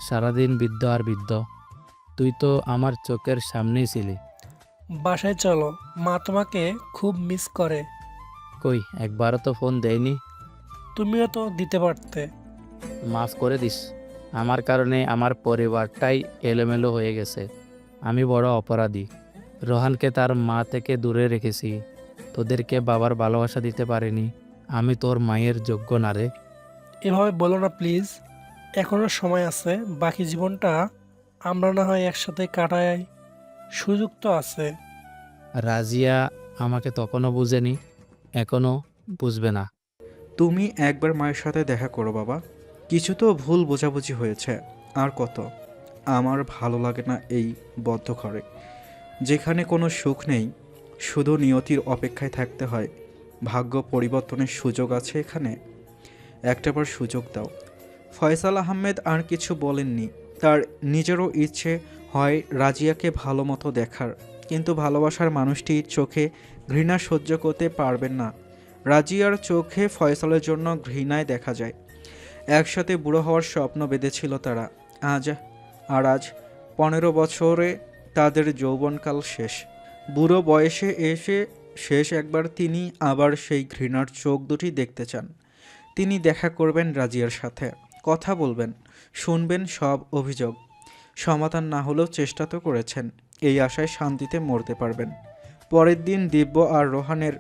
সারাদিন বৃদ্ধ আর বৃদ্ধ। তুই তো আমার চোখের সামনেই ছিলি। বাসায় চলো, মা তোমাকে খুব মিস করে। কই, একবারও তো ফোন দেয়নি। তুমিও তো দিতে পারতে। মাফ করে দিস, আমার কারণে আমার পরিবারটাই এলোমেলো হয়ে গেছে। আমি বড় অপরাধী। রোহানকে তার মা থেকে দূরে রেখেছি, তোদেরকে বাবার ভালোবাসা দিতে পারিনি। আমি তোর মায়ের যোগ্য না রে। এভাবে বলো না প্লিজ, এখনো সময় আছে। বাকি জীবনটা আমরা না হয় একসাথে কাটাই, সুযোগ তো আছে। রাজিয়া আমাকে তখনও বুঝেনি, এখনো বুঝবে না। তুমি একবার মায়ের সাথে দেখা করো বাবা, কিছু তো ভুল বোঝাবুঝি হয়েছে। আর কত? আমার ভালো লাগে না এই বদ্ধ ঘরে, যেখানে কোনো সুখ নেই, শুধু নিয়তির অপেক্ষায় থাকতে হয়। ভাগ্য পরিবর্তনের সুযোগ আছে এখানে, একটাবার সুযোগ দাও। ফয়সাল আহমেদ আর কিছু বলেননি। তার নিজেরও ইচ্ছে হয় রাজিয়াকে ভালো মতো দেখার, কিন্তু ভালোবাসার মানুষটির চোখে ঘৃণা সহ্য করতে পারবেন না। রাজিয়ার চোখে ফয়সালের জন্য ঘৃণায় দেখা যায়। একসাথে বুড়ো হওয়ার স্বপ্ন বেঁধেছিল তারা। আজ 15 বছরে তাদের যৌবনকাল শেষ। বুড়ো বয়সে এসে শেষ একবার তিনি আবার সেই ঘৃণার চোখ দুটি দেখতে চান। তিনি দেখা করবেন রাজিয়ার সাথে, কথা বলবেন, শুনবেন সব অভিযোগ। সমাধান না হলেও চেষ্টা তো করেছেন, এই আশায় শান্তিতে মরতে পারবেন। পরের দিন দিব্য আর রোহানের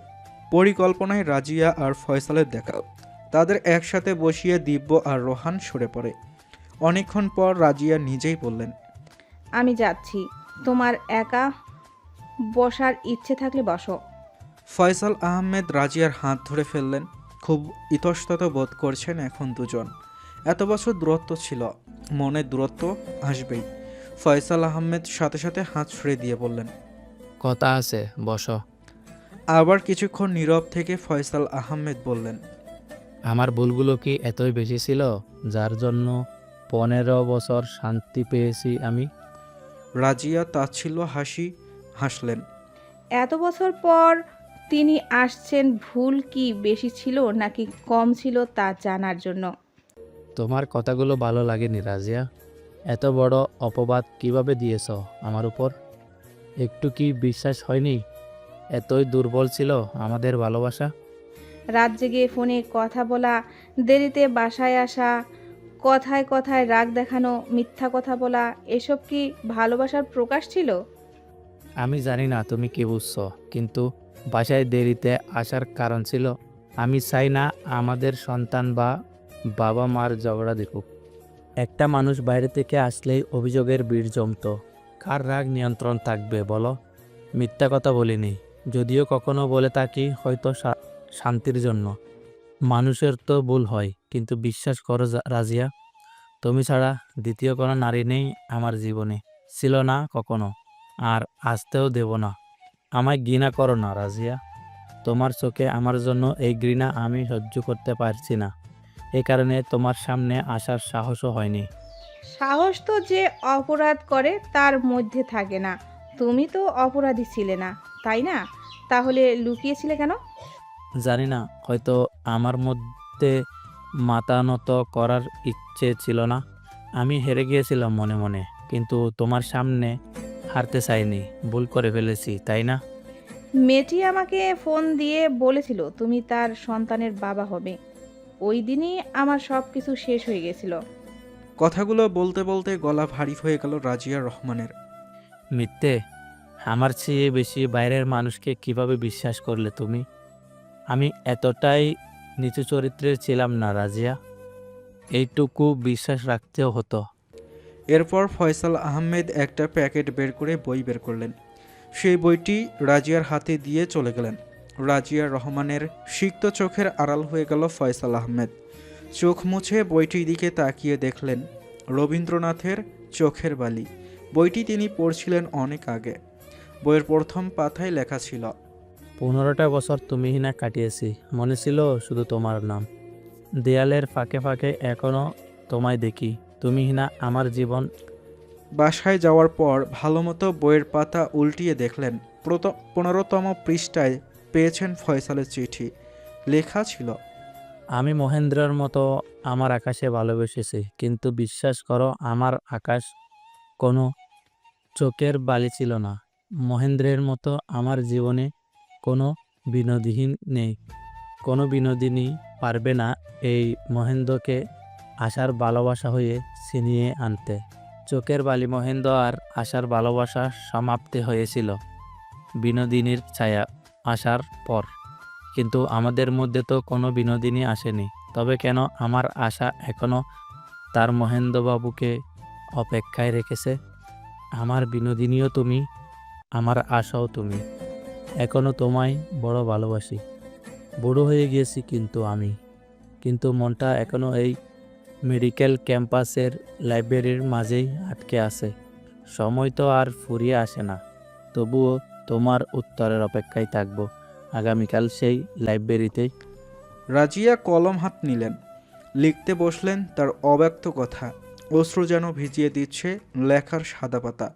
পরিকল্পনায় রাজিয়া আর ফয়সালের দেখা। তাদের একসাথে বসিয়ে দিব্য আর রোহান সরে পড়ে। অনেকক্ষণ পর রাজিয়া নিজেই বললেন, আমি যাচ্ছি, তোমার একা বসার ইচ্ছে থাকলে বসো। ফয়সাল আহমেদ রাজিয়ার হাত ধরে ফেললেন। খুব ইতস্তত বোধ করছেন এখন দুজন। এত বছর দূরত্ব ছিল, মনে দূরত্ব আসবেই। ফয়সাল আহমেদ সাথে সাথে হাত ছুড়ে দিয়ে বললেন, কথা আছে, বসো। আবার কিছুক্ষণ নীরব থেকে ফয়সাল আহমেদ বললেন, আমার ভুলগুলো কি এতই বেশি ছিল যার জন্য 15 বছর শান্তি পেয়েছি আমি? রাজিয়া তাচ্ছিল্য হাসি হাসলেন। এত বছর পর তিনি আসছেন, ভুল কি বেশি ছিল নাকি কম ছিল তা জানার জন্য। তোমার কথাগুলো ভালো লাগেনি রাজিয়া। এত বড় অপবাদ কিভাবে দিয়েছ আমার উপর? একটু কি বিশ্বাস হয়নি? এতই দুর্বল ছিল আমাদের ভালোবাসা? রাত জেগে ফোনে কথা বলা, দেরিতে বাসায় আসা, কথায় কথায় রাগ দেখানো, মিথ্যা কথা বলা, এসব কি ভালোবাসার প্রকাশ ছিল? আমি জানি না তুমি কি বুঝছো, কিন্তু বাসায় দেরিতে আসার কারণ ছিল আমি চাই না আমাদের সন্তান বা বাবা মার ঝগড়া দেখুক। একটা মানুষ বাইরে থেকে আসলেই অভিযোগের ভিড় জমতো। কার রাগ নিয়ন্ত্রণ থাকবে বলো? মিথ্যা কথা বলিনি, যদিও কখনো বলে থাকি হয়তো শান্তির জন্য। মানুষের তো ভুল হয়, কিন্তু বিশ্বাস করো রাজিয়া, তুমি ছাড়া দ্বিতীয় কোনো নারী নেই আমার জীবনে, ছিল না কখনো, আর আসতেও দেব না। আমায় ঘৃণা করো না রাজিয়া। তোমার চোখে আমার জন্য এই ঘৃণা আমি সহ্য করতে পারছি না। এই কারণে তোমার সামনে আসার সাহসও হয়নি। সাহস তো যে অপরাধ করে তার মধ্যে থাকে না। তুমি তো অপরাধী ছিলে না, তাই না? তাহলে লুকিয়েছিলে কেন? জানি না, হয়তো আমার মধ্যে মাথা নত করার ইচ্ছে ছিল না। আমি হেরে গিয়েছিলাম মনে মনে, কিন্তু তোমার সামনে হারতে চাইনি। ভুল করে ফেলেছি, তাই না? মেয়েটি আমাকে ফোন দিয়ে বলেছিল তুমি তার সন্তানের বাবা হবে। ওই দিনই আমার সব কিছু শেষ হয়ে গেছিল। কথাগুলো বলতে বলতে গলা ভারী হয়ে গেল রাজিয়া রহমানের। মিথ্যে? আমার চেয়ে বেশি বাইরের মানুষকে কিভাবে বিশ্বাস করলে তুমি? আমি এতটাই নিচু চরিত্রের ছিলাম না রাজিয়া, এইটুকু বিশ্বাস রাখতেও হতো। এরপর ফয়সাল আহমেদ একটা প্যাকেট বের করে বই বের করলেন। সেই বইটি রাজিয়ার হাতে দিয়ে চলে গেলেন। রাজিয়া রহমানের সিক্ত চোখের আড়াল হয়ে গেল ফয়সাল আহমেদ। চোখ মুছে বইটির দিকে তাকিয়ে দেখলেন রবীন্দ্রনাথের চোখের বালি। বইটি তিনি পড়ছিলেন অনেক আগে। বইয়ের প্রথম পাতায় লেখা ছিল, 15টা বছর তুমিহীনা কাটিয়েছি, মনে ছিল শুধু তোমার নাম। দেয়ালের ফাঁকে ফাঁকে এখনো তোমায় দেখি, তুমিহীনা আমার জীবন। বাসায় যাওয়ার পর ভালোমতো বইয়ের পাতা উল্টিয়ে দেখলেন 15তম পৃষ্ঠায় পেয়েছেন ফয়সালের চিঠি। লেখা ছিল, আমি মহেন্দ্রের মতো আমার আকাশে ভালোবেসেছি, কিন্তু বিশ্বাস করো আমার আকাশ কোনো চোখের বালি ছিল না। মহেন্দ্রের মতো আমার জীবনে কোনো বিনোদীহীন নেই। কোনো বিনোদিনী পারবে না এই মহেন্দ্রকে আশার ভালোবাসা হয়ে ছিনিয়ে আনতে। চোখের বালি মহেন্দ্র আর আশার ভালোবাসা সমাপ্তি হয়েছিল বিনোদিনীর ছায়া আসার পর, কিন্তু আমাদের মধ্যে তো কোনো বিনোদিনী আসেনি। তবে কেন আমার আশা এখনো তার মহেন্দ্রবাবুকে অপেক্ষায় রেখেছে? আমার বিনোদিনীও তুমি, আমার আশাও তুমি। এখনো তোমায় বড় ভালোবাসি। বুড়ো হয়ে গিয়েছি কিন্তু মনটা এখনো এই মেডিকেল ক্যাম্পাসের লাইব্রেরির মাঝেই আটকে আছে। সময় তো আর ফুরিয়ে আসে না, তবুও তোমার উত্তরের অপেক্ষায় থাকবো আগামীকাল সেই লাইব্রেরিতেই। রাজিয়া কলম হাত নিলেন, লিখতে বসলেন তার অব্যক্ত কথা। অশ্রু যেন ভিজিয়ে দিচ্ছে লেখার সাদা পাতা।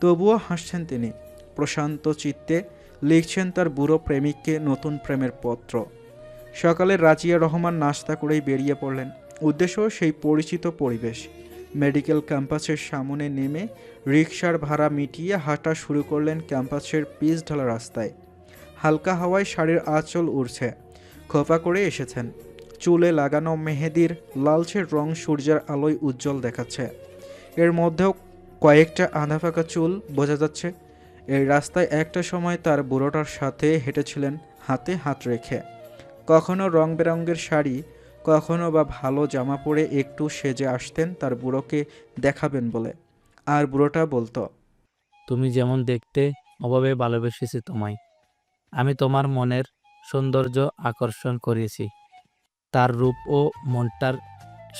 তবুও হাসছেন তিনি। প্রশান্ত চিত্তে লিখছেন তার বুড়ো প্রেমিককে নতুন প্রেমের পত্র। সকালে রাজিয়া রহমান নাস্তা করেই বেরিয়ে পড়লেন। উদ্দেশ্য সেই পরিচিত পরিবেশ। মেডিকেল ক্যাম্পাসের সামনে নেমে রিকশার ভাড়া মিটিয়ে হাঁটা শুরু করলেন ক্যাম্পাসের পিচ ঢালা রাস্তায়। হালকা হাওয়ায় শাড়ির আঁচল উড়ছে। খোপা করে এসেছেন। চুলে লাগানো মেহেদির লালচে রং সূর্যের আলোয় উজ্জ্বল দেখাচ্ছে। এর মধ্যেও কয়েকটা আধা ফাঁকা চুল বোঝা যাচ্ছে। এই রাস্তায় একটা সময় তার বুড়োটার সাথে হেঁটেছিলেন হাতে হাত রেখে। কখনো রং বেরঙের শাড়ি, কখনো বা ভালো জামা পরে একটু সেজে আসতেন তার বুড়োকে দেখাবেন বলে। আর বুড়োটা বলতো, তুমি যেমন দেখতে অভাবে ভালোবেসেছি তোমায়। আমি তোমার মনের সৌন্দর্য আকর্ষণ করেছি। তার রূপ ও মনটার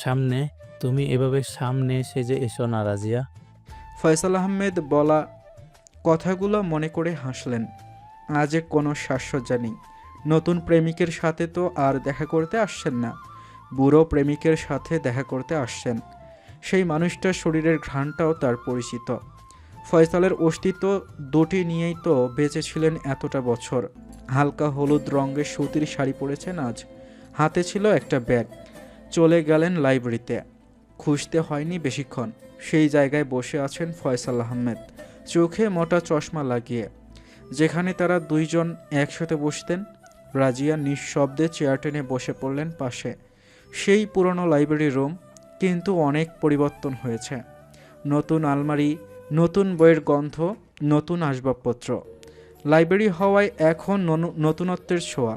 সামনে তুমি এভাবে সামনে সেজে এসো না রাজিয়া। ফয়সাল আহমেদ বলা কথাগুলো মনে করে হাসলেন। আজ কোনো সাজসজ্জা নেই। নতুন প্রেমিকের সাথে তো আর দেখা করতে আসছেন না, বুড়ো প্রেমিকের সাথে দেখা করতে আসছেন। সেই মানুষটার শরীরের ঘ্রাণটাও তার পরিচিত। ফয়সালের অস্তিত্ব দুটি নিয়েই তো বেঁচে ছিলেন এতটা বছর। হালকা হলুদ রঙের সুতির শাড়ি পরেছেন আজ, হাতে ছিল একটা ব্যাগ। চলে গেলেন লাইব্রেরিতে। খুঁজতে হয়নি বেশিক্ষণ, সেই জায়গায় বসে আছেন ফয়সাল আহমেদ, চোখে মোটা চশমা লাগিয়ে। যেখানে তারা দুইজন একসাথে বসতেন। রাজিয়া নিঃশব্দে চেয়ার টেনে বসে পড়লেন পাশে। সেই পুরনো লাইব্রেরি রুম, কিন্তু অনেক পরিবর্তন হয়েছে। নতুন আলমারি, নতুন বইয়ের গন্ধ, নতুন আসবাবপত্র। লাইব্রেরি হওয়ায় এখন নতুনত্বের ছোঁয়া।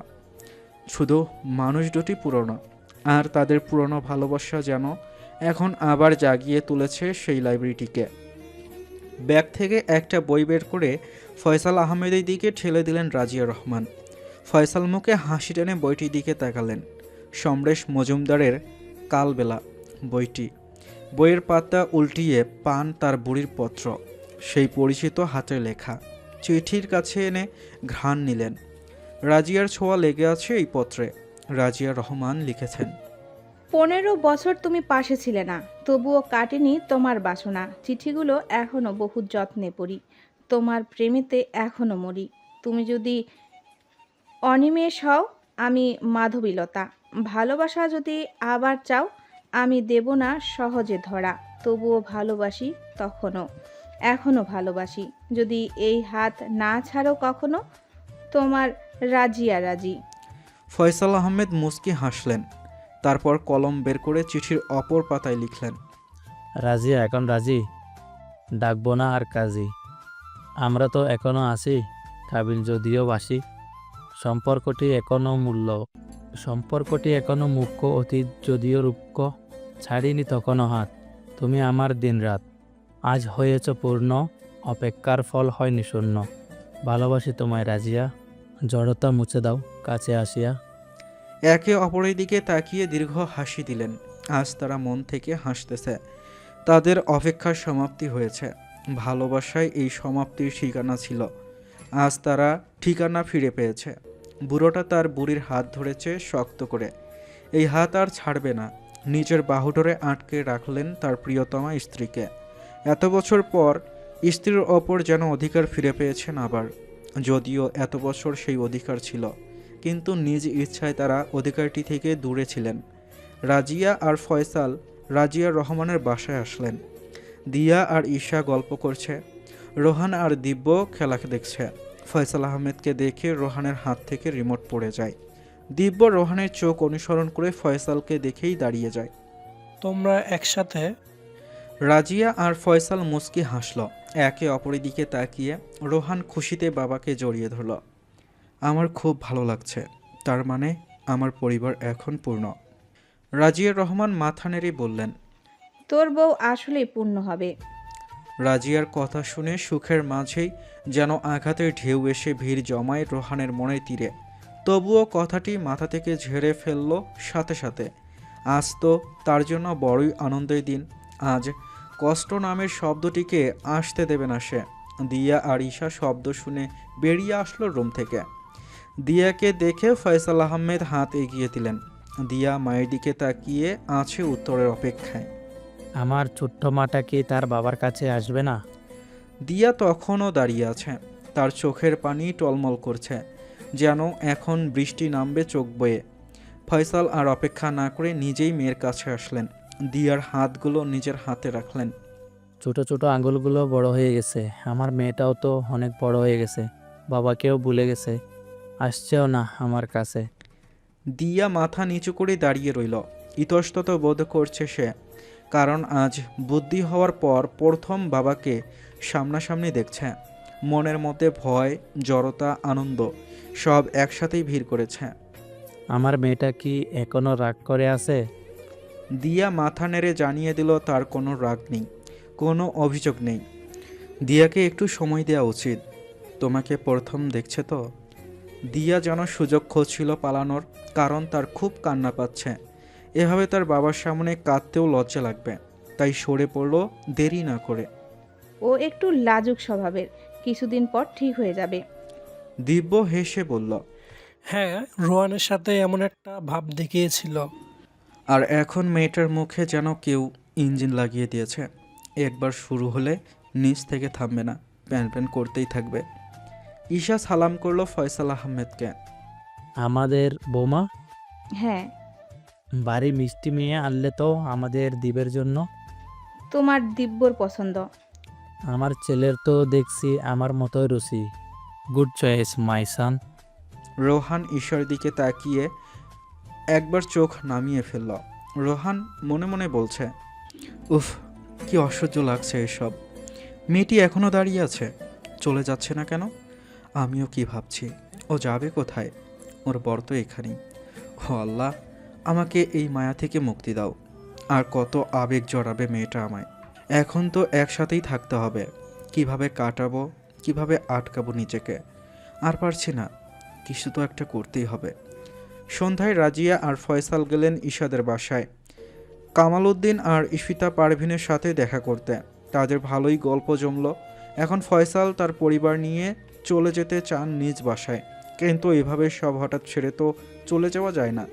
শুধু মানুষ দুটি পুরনো, আর তাদের পুরনো ভালোবাসা যেন এখন আবার জাগিয়ে তুলেছে সেই লাইব্রেরিটিকে। ব্যাগ থেকে একটা বই বের করে ফয়সাল আহমেদের দিকে ঠেলে দিলেন রাজিয়া রহমান। ফয়সাল মুখে হাসি টেনে বইটির দিকে তাকালেন। সমরেশ মজুমদারের কালবেলা বইটি। বইয়ের পাতা উল্টিয়ে পান তার বুড়ির পত্র, সেই পরিচিত হাতের লেখা। চিঠির কাছে এনে ঘ্রাণ নিলেন। রাজিয়ার ছোঁয়া লেগে আছে এই পত্রে। রাজিয়া রহমান লিখেছেন, 15 বছর তুমি পাশে ছিলে না, তবুও কাটেনি তোমার বাসনা। চিঠিগুলো এখনো বহু যত্নে পড়ি, তোমার প্রেমেতে এখনো মরি। তুমি যদি অনিমেষ হও, আমি মাধবীলতা। ভালোবাসা যদি আবার চাও, আমি দেব না সহজে ধরা। তবুও ভালোবাসি তখনও, এখনো ভালোবাসি। যদি এই হাত না ছাড়ো কখনো, তোমার রাজিয়া রাজি। ফয়সাল আহমেদ মুস্কি হাসলেন। তারপর কলম বের করে চিঠির অপর পাতায় লিখলেন, রাজিয়া এখন রাজি, ডাকবো না আর কাজী। আমরা তো এখনো আছি, কাবিল যদিও বাসি। সম্পর্কটি এখনো মুখ্য, অতীত যদিও রূপক। ছাড়িনি তখনও হাত, তুমি আমার দিনরাত। আজ হয়েছ পূর্ণ, অপেক্ষার ফল হয়নি শূন্য। ভালোবাসি তোমায় রাজিয়া, জড়তা মুছে দাও কাছে আসিয়া। একে অপরের দিকে তাকিয়ে দীর্ঘ হাসি দিলেন। আজ তারা মন থেকে হাসতেছে। তাদের অপেক্ষার সমাপ্তি হয়েছে। ভালোবাসায় এই সমাপ্তির ঠিকানা ছিল। আজ তারা ঠিকানা ফিরে পেয়েছে। বুড়োটা তার বুড়ির হাত ধরেছে শক্ত করে। এই হাত আর ছাড়বে না। নিজের বাহু ধরে আটকে রাখলেন তার প্রিয়তমা স্ত্রীকে। এত বছর পর স্ত্রীর ওপর যেন অধিকার ফিরে পেয়েছেন আবার। যদিও এত বছর সেই অধিকার ছিল, কিন্তু নিজ ইচ্ছায় তারা অধিকারটি থেকে দূরে ছিলেন। রাজিয়া আর ফয়সাল রাজিয়া রহমানের বাসায় আসলেন। দিয়া আর ঈশা গল্প করছে, রোহান আর দিব্য খেলা দেখছে। ফয়সাল আহমেদকে দেখে রোহানের হাত থেকে রিমোট পড়ে যায়। দিব্য রোহানের চোখ অনুসরণ করে ফয়সালকে দেখেই দাঁড়িয়ে যায়। তোমরা একসাথে? রাজিয়া আর ফয়সাল মুস্কি হাসল। একে অপরের দিকে তাকিয়ে রোহান খুশিতে বাবাকে জড়িয়ে ধরল। আমার খুব ভালো লাগছে, তার মানে আমার পরিবার এখন পূর্ণ। রাজিয়া রহমান মাথা নেড়ে বললেন, তোর বউ আসলেই পূর্ণ হবে। রাজিয়ার কথা শুনে সুখের মাঝেই যেন আঘাতের ঢেউ এসে ভিড় জমায় রোহানের মনের তীরে। তবুও কথাটি মাথা থেকে ঝেড়ে ফেলল সাথে সাথে। আজ তো তার জন্য বড়ই আনন্দের দিন। আজ কষ্ট নামের শব্দটিকে আসতে দেবে না সে। দিয়া আর ঈশা শব্দ শুনে বেরিয়ে আসলো রুম থেকে। দিয়াকে দেখে ফয়সাল আহমেদ হাত এগিয়ে দিলেন। দিয়া মায়ের দিকে তাকিয়ে আছে উত্তরের অপেক্ষায়। আমার ছোট্ট মাটা কি তার বাবার কাছে আসবে না? দিয়া তখনও দাঁড়িয়ে আছে। তার চোখের পানি টলমল করছে, যেন এখন বৃষ্টি নামবে চোখ বয়ে। ফয়সাল আর অপেক্ষা না করে নিজেই মেয়ের কাছে আসলেন। দিয়ার হাতগুলো নিজের হাতে রাখলেন। ছোট ছোট আঙুলগুলো বড় হয়ে গেছে। আমার মেয়েটাও তো অনেক বড় হয়ে গেছে, বাবাকেও ভুলে গেছে, আসছেও না আমার কাছে। দিয়া মাথা নিচু করে দাঁড়িয়ে রইল। ইতস্তত বোধ করছে সে, কারণ আজ বুদ্ধি হওয়ার পর প্রথম বাবাকে সামনাসামনি দেখছে। মনের মধ্যে ভয়, জড়তা, আনন্দ সব একসাথেই ভিড় করেছে। আমার মেয়েটা কি এখনো রাগ করে আছে? দিয়া মাথা নেড়ে জানিয়ে দিল তার কোনো রাগ নেই, কোনো অভিযোগ নেই। দিয়াকে একটু সময় দেওয়া উচিত। তোমাকে প্রথম দেখছে তো। দিয়া যেন সুযোগ খুঁজছিল পালানোর, কারণ তার খুব কান্না পাচ্ছে। এভাবে তার বাবার সামনে কাঁদতেও লজ্জা লাগবে, তাই সরে পড়ল দেরি না করে। ও একটু লাজুক স্বভাবের, কিছুদিন পর ঠিক হয়ে যাবে। দিব্য হেসে বলল, হ্যাঁ, রোহানের সাথে এমন একটা ভাব দেখিয়েছিল। আর এখন মেয়েটার মুখে যেন কেউ ইঞ্জিন লাগিয়ে দিয়েছে। একবার শুরু হলে নিচ থেকে থামবে না, প্যান প্যান করতেই থাকবে। ঈশা সালাম করলো ফয়সাল আহমেদকে। আমাদের বৌমা হ্যাঁ, বাড়ি মিষ্টি মেয়ে আনলে তো আমাদের দ্বীপের জন্য। তোমার দিব্যর পছন্দ। আমার ছেলের তো দেখছি আমার মতোই রুচি। গুড চয়েস মাই সান। রোহান ঈশার দিকে তাকিয়ে একবার চোখ নামিয়ে ফেলল। রোহান মনে মনে বলছে, উফ, কি অসহ্য লাগছে এসব। মেয়েটি এখনও দাঁড়িয়ে আছে, চলে যাচ্ছে না কেন? আমিও কি ভাবছি, ও যাবে কোথায়? ওর বর তো এখানেই। ও আল্লাহ, আমাকে এই মায়া থেকে মুক্তি দাও। আর কত আবেগ জড়াবে মেয়েটা আমায়। এখন তো একসাথেই থাকতে হবে। কিভাবে কাটাবো, কিভাবে আটকাবো নিজেকে, আর পারছি না। কিছু তো একটা করতেই হবে। সন্ধ্যায় রাজিয়া আর ফয়সাল গেলেন ঈশাদের বাসায় কামাল উদ্দিন আর ইশিতা পারভিনের সাথে দেখা করতে। তাদের ভালোই গল্প জমল। এখন ফয়সাল তার পরিবার নিয়ে চলে যেতে চান নিজ বাসায়, কিন্তু এভাবে সব হঠাৎ ছেড়ে তো চলে যাওয়া যায় না।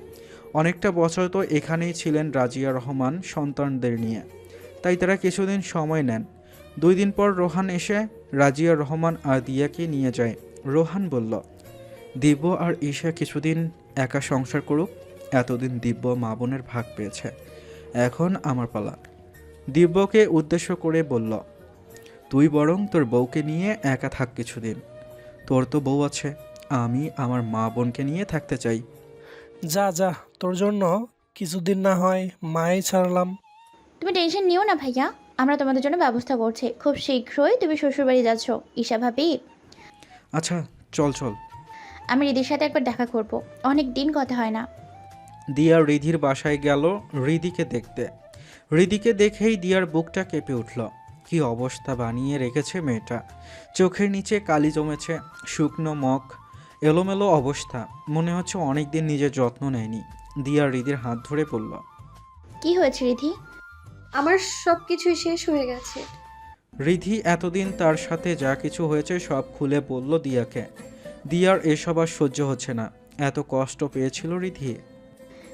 অনেকটা বছর তো এখানেই ছিলেন রাজিয়া রহমান সন্তানদের নিয়ে, তাই তারা কিছুদিন সময় নেন। 2 দিন পর রোহান এসে রাজিয়া রহমান আর দিয়াকে নিয়ে যায়। রোহান বলল, দিব্য আর ঈশা কিছুদিন একা সংসার করুক। এতদিন দিব্য মা বোনের ভাগ পেয়েছে, এখন আমার পালা। দিব্যকে উদ্দেশ্য করে বলল, তুই বরং তোর বউকে নিয়ে একা থাক কিছুদিন। তোর তো বউ আছে, আমি আমার মা বোনকে নিয়ে থাকতে চাই। যা যা, তোর জন্য কিছুদিন না হয় মাই ছাড়লাম। তুমি টেনশন নিও না ভাইয়া, আমরা তোমাদের জন্য ব্যবস্থা করছি। খুব শীঘ্রই তুমি শ্বশুরবাড়ি যাচ্ছ ঈশা ভাবি। আচ্ছা, চল চল। আমি রিদির সাথে একবার দেখা করব, অনেক দিন কথা হয় না। দিয়া রিধির বাসায় গেল রিধিকে দেখতে। রিধিকে দেখেই দিয়ার বুকটা কেঁপে উঠল। কি অবস্থা বানিয়ে রেখেছে মেয়েটা। চোখের নিচে কালি জমেছে, শুকনো মুখ, এলোমেলো অবস্থা। মনে হচ্ছে অনেক দিন নিজের যত্ন নেয়নি। দিয়া রিধির হাত ধরে বলল, কি হয়েছে রিধি? আমার সব কিছুই শেষ হয়ে গেছে। রিধি এতদিন তার সাথে যা কিছু হয়েছে সব খুলে বলল দিয়াকে। দিয়ার এসব আর সহ্য হচ্ছে না। এত কষ্ট পেয়েছিল রিধি।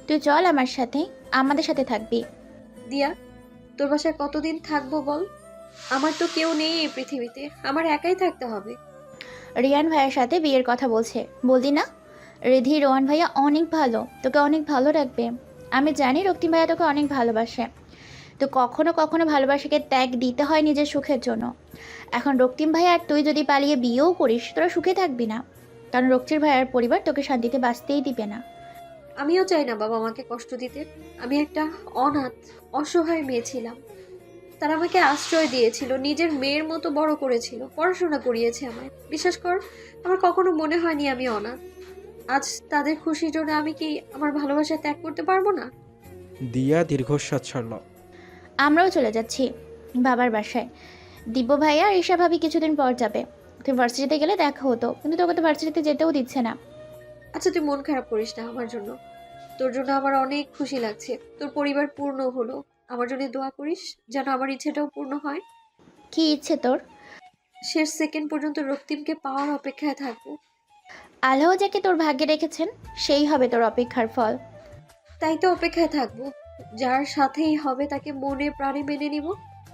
তুই চল আমার সাথে, আমাদের সাথে থাকবি। দিয়া, তোর বাসায় কতদিন থাকবো বল? আমার তো কেউ নেই এই পৃথিবীতে, আমার একাই থাকতে হবে। রিয়ান ভাইয়ের সাথে বিয়ের কথা বলছে, বললি না? রিধি, রোহান ভাইয়া অনেক ভালো, তোকে অনেক ভালো রাখবে। আমি জানি রক্তিম ভাইয়া তোকে অনেক ভালোবাসে। তো কখনো কখনো ভালোবাসাকে ত্যাগ দিতে হয় নিজের সুখের জন্য। এখন রক্তিম ভাইয়া আর তুই যদি পালিয়ে বিয়েও করিস, তোরা সুখে থাকবি না, কারণ রক্তিম ভাইয়ার পরিবার তোকে শান্তিতে বাঁচতেই দিবে না। আমিও চাই না বাবা মাকে কষ্ট দিতে। আমি একটা অনাথ অসহায় মেয়ে ছিলাম। তারা আমাকে আশ্রয় দিয়েছিল, নিজের মেয়ের মতো বড় করেছিল, পড়াশোনা করিয়েছে আমায়। বিশ্বাস কর, আমার কখনো মনে হয়নি আমি অনাথ। আজ তাদের খুশির জন্য আমি কি আমার ভালোবাসা ত্যাগ করতে পারবো না? দিয়া দীর্ঘশ্বাস ছাড়ল। আমরাও চলে যাচ্ছি বাবার বাসায়। দিব্য ভাইয়া আর ঈশা ভাবি কিছুদিন পর যাবে। তুই ভার্সিটিতে গেলে দেখা হতো, কিন্তু তোকে তো ভার্সিটিতে যেতেও দিচ্ছে না। আচ্ছা, তুই মন খারাপ করিস না আমার জন্য। তোর জন্য আমার অনেক খুশি লাগছে। তোর পরিবার পূর্ণ হলো। আমার জন্য দোয়া করিস যেন আমার ইচ্ছেটাও পূর্ণ হয়। কি ইচ্ছে তোর? শেষ সেকেন্ড পর্যন্ত রক্তিমকে পাওয়ার অপেক্ষায় থাকবো। আল্লাহ যাকে তোর ভাগ্যে রেখেছেন সেই হবে তোর অপেক্ষার ফল। তাই তো অপেক্ষায় থাকবো। যার সাথেই হবে তাকে মনে প্রাণে মেনে নিব,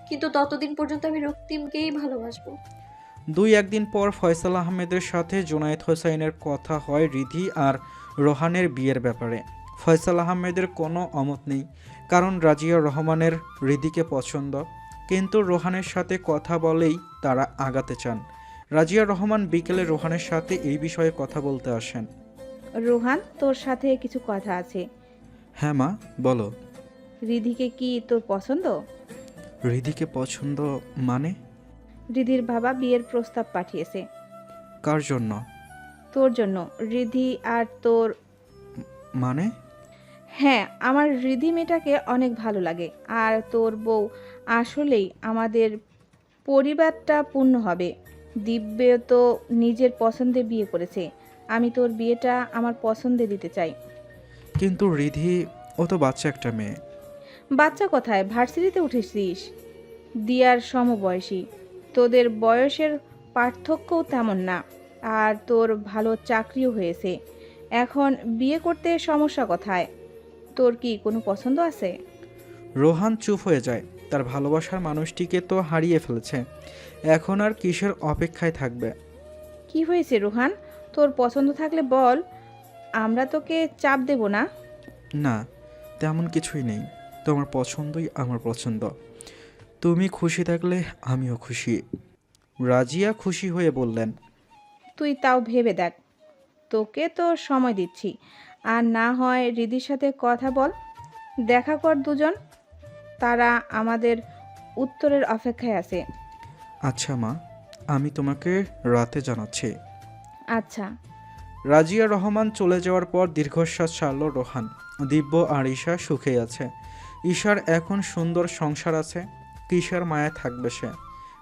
কিন্তু ততদিন পর্যন্ত আমি রক্তিমকেই ভালোবাসবো। 2-1 দিন পর ফয়সাল আহমেদের সাথে জুনায়েদ হোসাইনের কথা হয় রিধি আর রোহানের বিয়ের ব্যাপারে। ফয়সাল আহমেদের কোনো অমত নেই, কারণ রাজিয়া রহমানের রিধিকে পছন্দ। কিন্তু রোহানের সাথে কথা বলেই তারা আগাতে চান। রাজিয়া রহমান বিকেলে রোহানের সাথে এই বিষয়ে কথা বলতে আসেন। রোহান, তোর সাথে কিছু কথা আছে। হ্যাঁ মা, বলো। রিধিকে কি তোর পছন্দ? রিধিকে পছন্দ মানে? রিধির বাবা বিয়ের প্রস্তাব পাঠিয়েছে। কার জন্য? তোর জন্য। রিধি আর তোর মানে? হ্যাঁ, আমার রিধি মেয়েটাকে অনেক ভালো লাগে। আর তোর বউ আসলেই আমাদের পরিবারটা পূর্ণ হবে। দিব্যে তো নিজের পছন্দে বিয়ে করেছে। আমি তোর বিয়েটা আমার পছন্দে দিতে চাই। কিন্তু রিধি, ও তো বাচ্চা একটা মেয়ে। বাচ্চা কোথায়? ভার্সিটিতে উঠেছিস। দিয়ার সমবয়সী। তোদের বয়সের পার্থক্যও তেমন না। আর তোর ভালো চাকরিও হয়েছে। এখন বিয়ে করতে সমস্যা কোথায়? তোর কি কোনো পছন্দ আছে? রোহান চুপ হয়ে যায়। তার ভালোবাসার মানুষটিকে তো হারিয়ে ফেলেছে, এখন আর কিসের অপেক্ষায় থাকবে? কি হয়েছে রোহান? তোর পছন্দ থাকলে বল, আমরা তোকে চাপ দেব না। না, তেমন কিছুই নেই। তোমার পছন্দই আমার পছন্দ। তুমি খুশি থাকলে আমিও খুশি। রাজিয়া খুশি হয়ে বললেন, তুই তাও ভেবে দেখ। তোকে তো সময় দিচ্ছি। আর না হয় রিদির সাথে কথা বল, দেখা কর দুজন। তারা আমাদের উত্তরের অপেক্ষায় আছে। আচ্ছা মা, আমি তোমাকে রাতে জানাচ্ছি। আচ্ছা। রাজিয়া রহমান চলে যাওয়ার পর দীর্ঘশ্বাস ছাড়ল রোহান। দিব্য আর ঈশা সুখে আছে। ঈশার এখন সুন্দর সংসার আছে। কিসের মায়া থাকবে সে?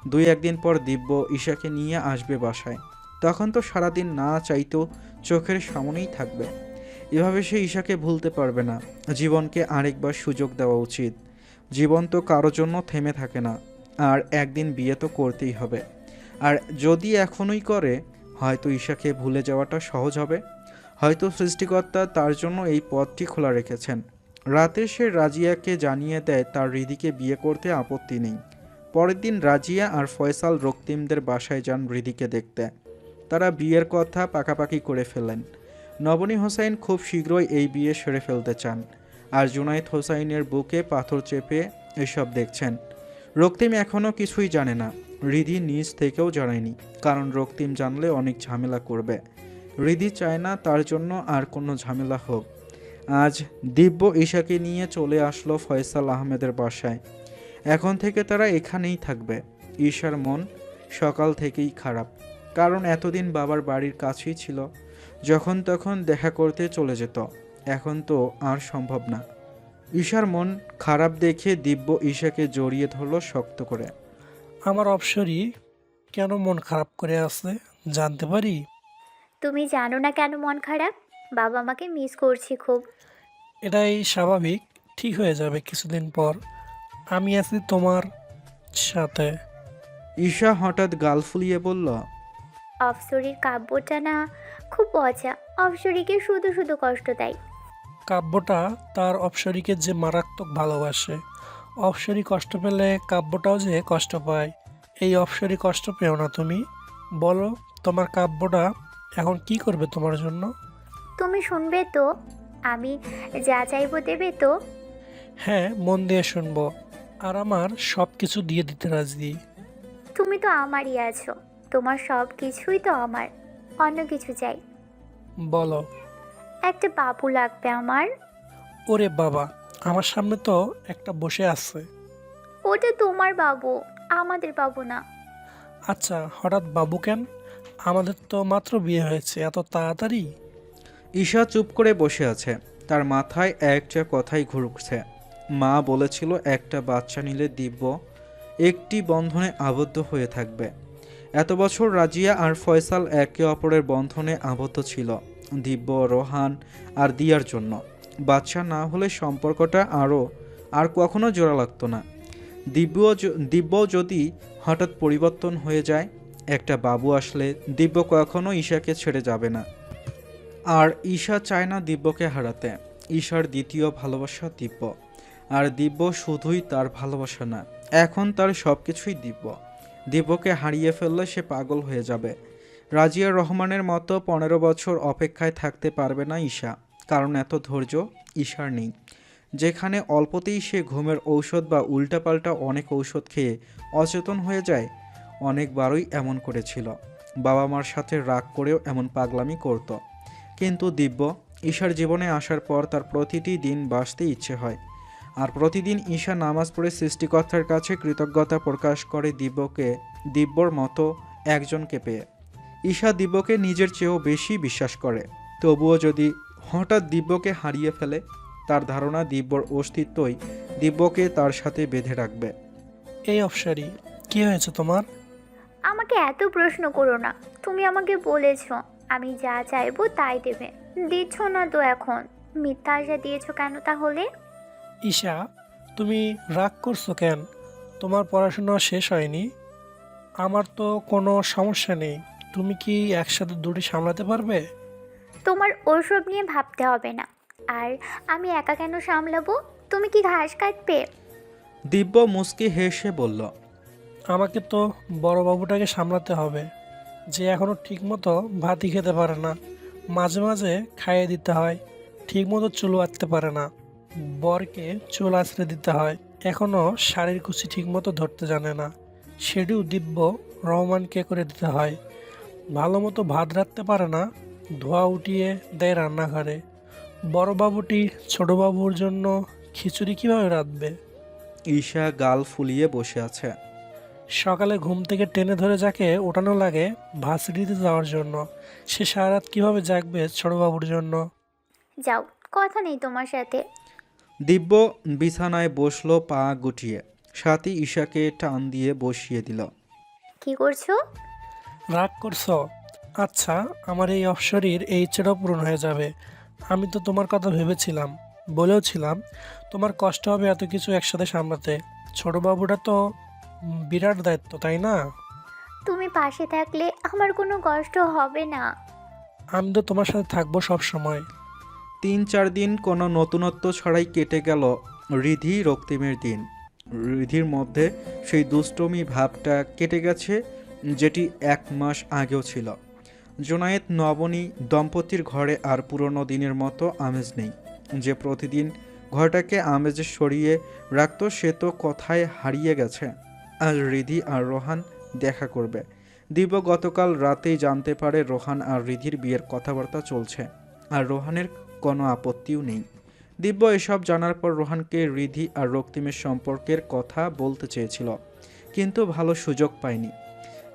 দুই একদিন পর দিব্য ঈশাকে নিয়ে আসবে বাসায়। তখন তো সারাদিন না চাইতেও চোখের সামনেই থাকবে। এভাবে সে ঈশাকে ভুলতে পারবে না। জীবনকে আরেকবার সুযোগ দেওয়া উচিত। জীবন তো কারো জন্য থেমে থাকে না। আর একদিন বিয়ে তো করতেই হবে। আর যদি এখনই করে, হয়তো ঈশাকে ভুলে যাওয়াটা সহজ হবে। হয়তো সৃষ্টিকর্তা তার জন্য এই পথটি খোলা রেখেছেন। রাতে সে রাজিয়াকে জানিয়ে দেয় তার রিধিকে বিয়ে করতে আপত্তি নেই। পরের দিন রাজিয়া আর ফয়সাল রক্তিমদের বাসায় যান রিধিকে দেখতে। তারা বিয়ের কথা পাকাপাকি করে ফেলেন। নবনী হোসাইন খুব শীঘ্রই এই বিয়ে সেরে ফেলতে চান। আর জুনায়েদ হোসাইনের বুকে পাথর চেপে এসব দেখছেন। রক্তিম এখনও কিছুই জানে না। রিধি নিজ থেকেও জানায়নি, কারণ রক্তিম জানলে অনেক ঝামেলা করবে। রিধি চায় না তার জন্য আর কোনো ঝামেলা হোক। আজ দিব্য ঈশাকে নিয়ে চলে আসলো ফয়সাল আহমেদের বাসায়। এখন থেকে তারা এখানেই থাকবে। ঈশার মন সকাল থেকেই খারাপ, কারণ এতদিন বাবার বাড়ির কাছেই ছিল। যখন তখন দেখা করতে চলে যেত। এখন তো আর সম্ভব না। ঈশার মন খারাপ দেখে দিব্য ঈশাকে জড়িয়ে ধরল শক্ত করে। আমার অপসরি কেন মন খারাপ করে আছে জানতে পারি? তুমি জানো না কেন মন খারাপ? বাবা মাকে মিস করছি খুব। এটাই স্বাভাবিক, ঠিক হয়ে যাবে কিছুদিন পর। আমি আছি তোমার সাথে। ঈশা হঠাৎ গাল ফুলিয়ে বলল, অপসরীর কাব্যটা না খুব পচা। অপসরীকে শুধু শুধু কষ্ট দেয়। কাব্যটা তার অপসরীকে যে মারাত্মক ভালোবাসে। অপসরী কষ্ট পেলে কাব্যটাও যে কষ্ট পায়। এই অপসরী কষ্ট পেও না তুমি। বলো, তোমার কাব্যটা এখন কি করবে তোমার জন্য? তুমি শুনবে তো? আমি যা চাইবো দেবে তো? হ্যাঁ, মন দিয়ে শুনবো। আর আমার সব কিছু দিয়ে দিতে রাজি। তুমি তো আমারই আছো। তোমার সব কিছুই তো আমার। অন্য কিছু চাই। বলো। একটা বাবু লাগবে আমার। ওরে বাবা, আমার সামনে তো একটা বসে আছে। ওটা তোমার বাবু, আমাদের বাবু না। আচ্ছা, হঠাৎ বাবু কেন? আমাদের তো মাত্র বিয়ে হয়েছে, এত তাড়াতাড়ি? ঈশা চুপ করে বসে আছে। তার মাথায় একটা কথাই ঘুরছে। মা বলেছিল একটা বাচ্চা নিলে দিব্য একটি বন্ধনে আবদ্ধ হয়ে থাকবে। এত বছর রাজিয়া আর ফয়সাল একে অপরের বন্ধনে আবদ্ধ ছিল দিব্য, রোহান আর দিয়ার জন্য। বাচ্চা না হলে সম্পর্কটা আর কখনো জোড়া লাগতো না। দিব্য যদি হঠাৎ পরিবর্তন হয়ে যায়, একটা বাবু আসলে দিব্য কখনো ঈশাকে ছেড়ে যাবে না। আর ঈশা চায় না দিব্যকে হারাতে। ঈশার দ্বিতীয় ভালোবাসা দিব্য। আর দিব্য শুধুই তার ভালোবাসা না, এখন তার সব কিছুই দিব্য। দিব্যকে হারিয়ে ফেললে সে পাগল হয়ে যাবে। রাজিয়া রহমানের মতো 15 বছর অপেক্ষায় থাকতে পারবে না ঈশা, কারণ এত ধৈর্য ঈশার নেই। যেখানে অল্পতেই সে ঘুমের ঔষধ বা উল্টাপাল্টা অনেক ঔষধ খেয়ে অচেতন হয়ে যায়। অনেকবারই এমন করেছিল। বাবা মার সাথে রাগ করেও এমন পাগলামি করত। কিন্তু দিব্য ঈশার জীবনে আসার পর তার প্রতিটি দিন বাঁচতে ইচ্ছে হয়। আর প্রতিদিন ঈশা নামাজ পড়ে সৃষ্টিকর্তার কাছে কৃতজ্ঞতা প্রকাশ করে দিব্যর মতো একজনকে পেয়ে। ঈশা দিব্যকে নিজের চেয়েও বেশি বিশ্বাস করে। তবুও যদি হঠাৎ দিব্যকে হারিয়ে ফেলে। তার ধারণা দিব্যর অস্তিত্বই দিব্যকে তার সাথে বেঁধে রাখবে। এই অপসারি, কি হয়েছে তোমার? আমাকে এত প্রশ্ন করো না। তুমি আমাকে বলেছো আমি যা চাইবো তাই দেবে, দিচ্ছ না তো এখন। মিথ্যা আশা দিয়েছো কেন তাহলে? ঈশা, তুমি রাগ করছো কেন? তোমার পড়াশোনা শেষ হয়নি? আমার তো কোনো সমস্যা নেই। তুমি কি একসাথে দুটি সামলাতে পারবে? তোমার ওসব নিয়ে ভাবতে হবে না। আর আমি একা কেন সামলাবো? তুমি কি ঘাস কাটবে? দিব্য মুচকি হেসে বলল, আমাকে তো বড় বাবুটাকে সামলাতে হবে, যে এখনো ঠিকমতো ভাতই খেতে পারে না। মাঝে মাঝে খাইয়ে দিতে হয়, ঠিকমতো চুল আঁচতে পারে না। বরকে চুল আঁচড়ে দিতে হয়, এখনো শাড়ির কুচি ঠিকমতো ধরতে জানে না। সেটিও দিব্য রহমানকে করে দিতে হয়। ভালো মতো ভাত রাখতে পারে না, ধোয়া উঠিয়ে দেয় রান্নাঘরে। বড় বাবুটি ছোট বাবুর জন্য খিচুড়ি কিভাবে রাঁধবে? ঈশা গাল ফুলিয়ে বসে আছে। সকালে ঘুম থেকে টেনে ধরে যাকে ওঠানো লাগে ভার্সিটিতে যাওয়ার জন্য, সে সারা রাত কীভাবে জাগবে ছোটবাবুর জন্য? যাও, কথা নেই তোমার সাথে। দিব্য বিছানায় বসলো পা গুটিয়ে, সাথী ঈশাকে টান দিয়ে বসিয়ে দিল। কি করছো? রাগ করছো? আচ্ছা, আমার এই অবসরের এই ইচ্ছেটাও পূরণ হয়ে যাবে। আমি তো তোমার কথা ভেবেছিলাম, বলেও ছিলাম তোমার কষ্ট হবে এত কিছু একসাথে সামলাতে। ছোটবাবুটা তো বিরাট দায়িত্ব, তাই না? তুমি পাশে থাকলে আমার কোনো কষ্ট হবে না। আমি তো তোমার সাথে থাকবো সব সময়। 3-4 দিন কোনো নতুনত্ব ছাড়াই কেটে গেল রিধি রক্তিমের দিন। রিধির মধ্যে সেই দুষ্টমি ভাবটা কেটে গেছে, যেটি 1 মাস আগেও ছিল। জোনায়েত নবনী দম্পতির ঘরে আর পুরনো দিনের মতো আমেজ নেই। যে প্রতিদিন ঘরটাকে আমেজে সরিয়ে রাখত, সে তো কথায় হারিয়ে গেছে। আজ রিধি আর রোহান দেখা করবে। দিব্য গতকাল রাতেই জানতে পারে রোহান আর রিধির বিয়ের কথাবার্তা চলছে, আর রোহানের কোনো আপত্তিও নেই। দিব্য এসব জানার পর রোহানকে রিধি আর রক্তিমের সম্পর্কের কথা বলতে চেয়েছিল, কিন্তু ভালো সুযোগ পায়নি।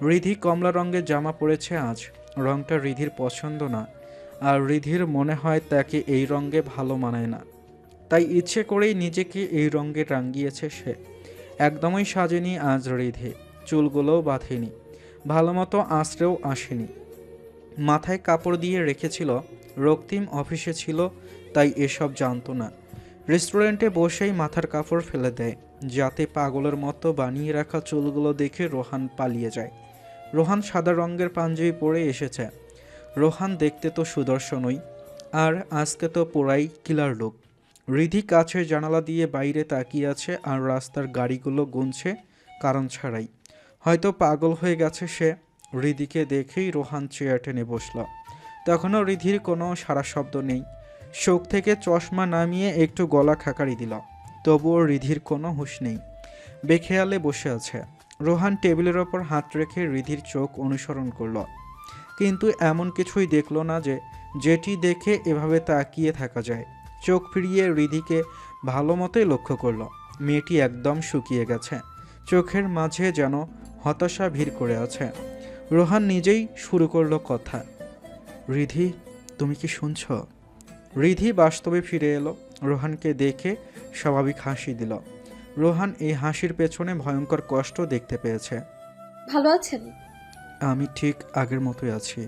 রিধি কমলা রঙের জামা পরেছে আজ। রঙটা রিধির পছন্দ না, আর রিধির মনে হয় তাকে এই রঙে ভালো মানায় না। তাই ইচ্ছে করেই নিজেকে এই রঙে রাঙিয়েছে সে। একদমই সাজেনি আজ রিধি, চুলগুলোও বাঁধেনি, ভালো মতো আঁচড়েও আসেনি। মাথায় কাপড় দিয়ে রেখেছিল। রক্তিম অফিসে ছিল, তাই এসব জানতো না। রেস্টুরেন্টে বসেই মাথার কাপড় ফেলে দেয়, যাতে পাগলের মতো বানিয়ে রাখা চুলগুলো দেখে রোহান পালিয়ে যায়। রোহান সাদা রঙের পাঞ্জাবি পরে এসেছে। রোহান দেখতে তো সুদর্শনই, আর আজকে তো পুরাই কিলার লুক। রিধি কাছের জানালা দিয়ে বাইরে তাকিয়ে আছে আর রাস্তার গাড়িগুলো গুনছে কারণ ছাড়াই। হয়তো পাগল হয়ে গেছে সে। রিধিকে দেখেই রোহান চেয়ার টেনে বসল। তখনও রিধির কোনো সারা শব্দ নেই। শোক থেকে চশমা নামিয়ে একটু গলা খাকারি দিল, তবুও রিধির কোনো হুঁশ নেই। বেখেয়ালে বসে আছে। রোহান টেবিলের ওপর হাত রেখে রিধির চোখ অনুসরণ করল, কিন্তু এমন কিছুই দেখল না যেটি দেখে এভাবে তাকিয়ে থাকা যায়। চোখ ফিরিয়ে রিধিকে ভালো মতোই লক্ষ্য করল। মেয়েটি একদম শুকিয়ে গেছে, চোখের মাঝে যেন হতাশা ভিড় করে আছে। রোহান নিজেই শুরু করলো কথা। রিধি, তুমি কি শুনছ? রিধি বাস্তবে ফিরে এলো। রোহানকে দেখে স্বাভাবিক হাসি দিল। রোহান এই হাসির পেছনে ভয়ঙ্কর কষ্ট দেখতে পেয়েছে। ভালো আছেন? আমি ঠিক আগের মতোই আছি,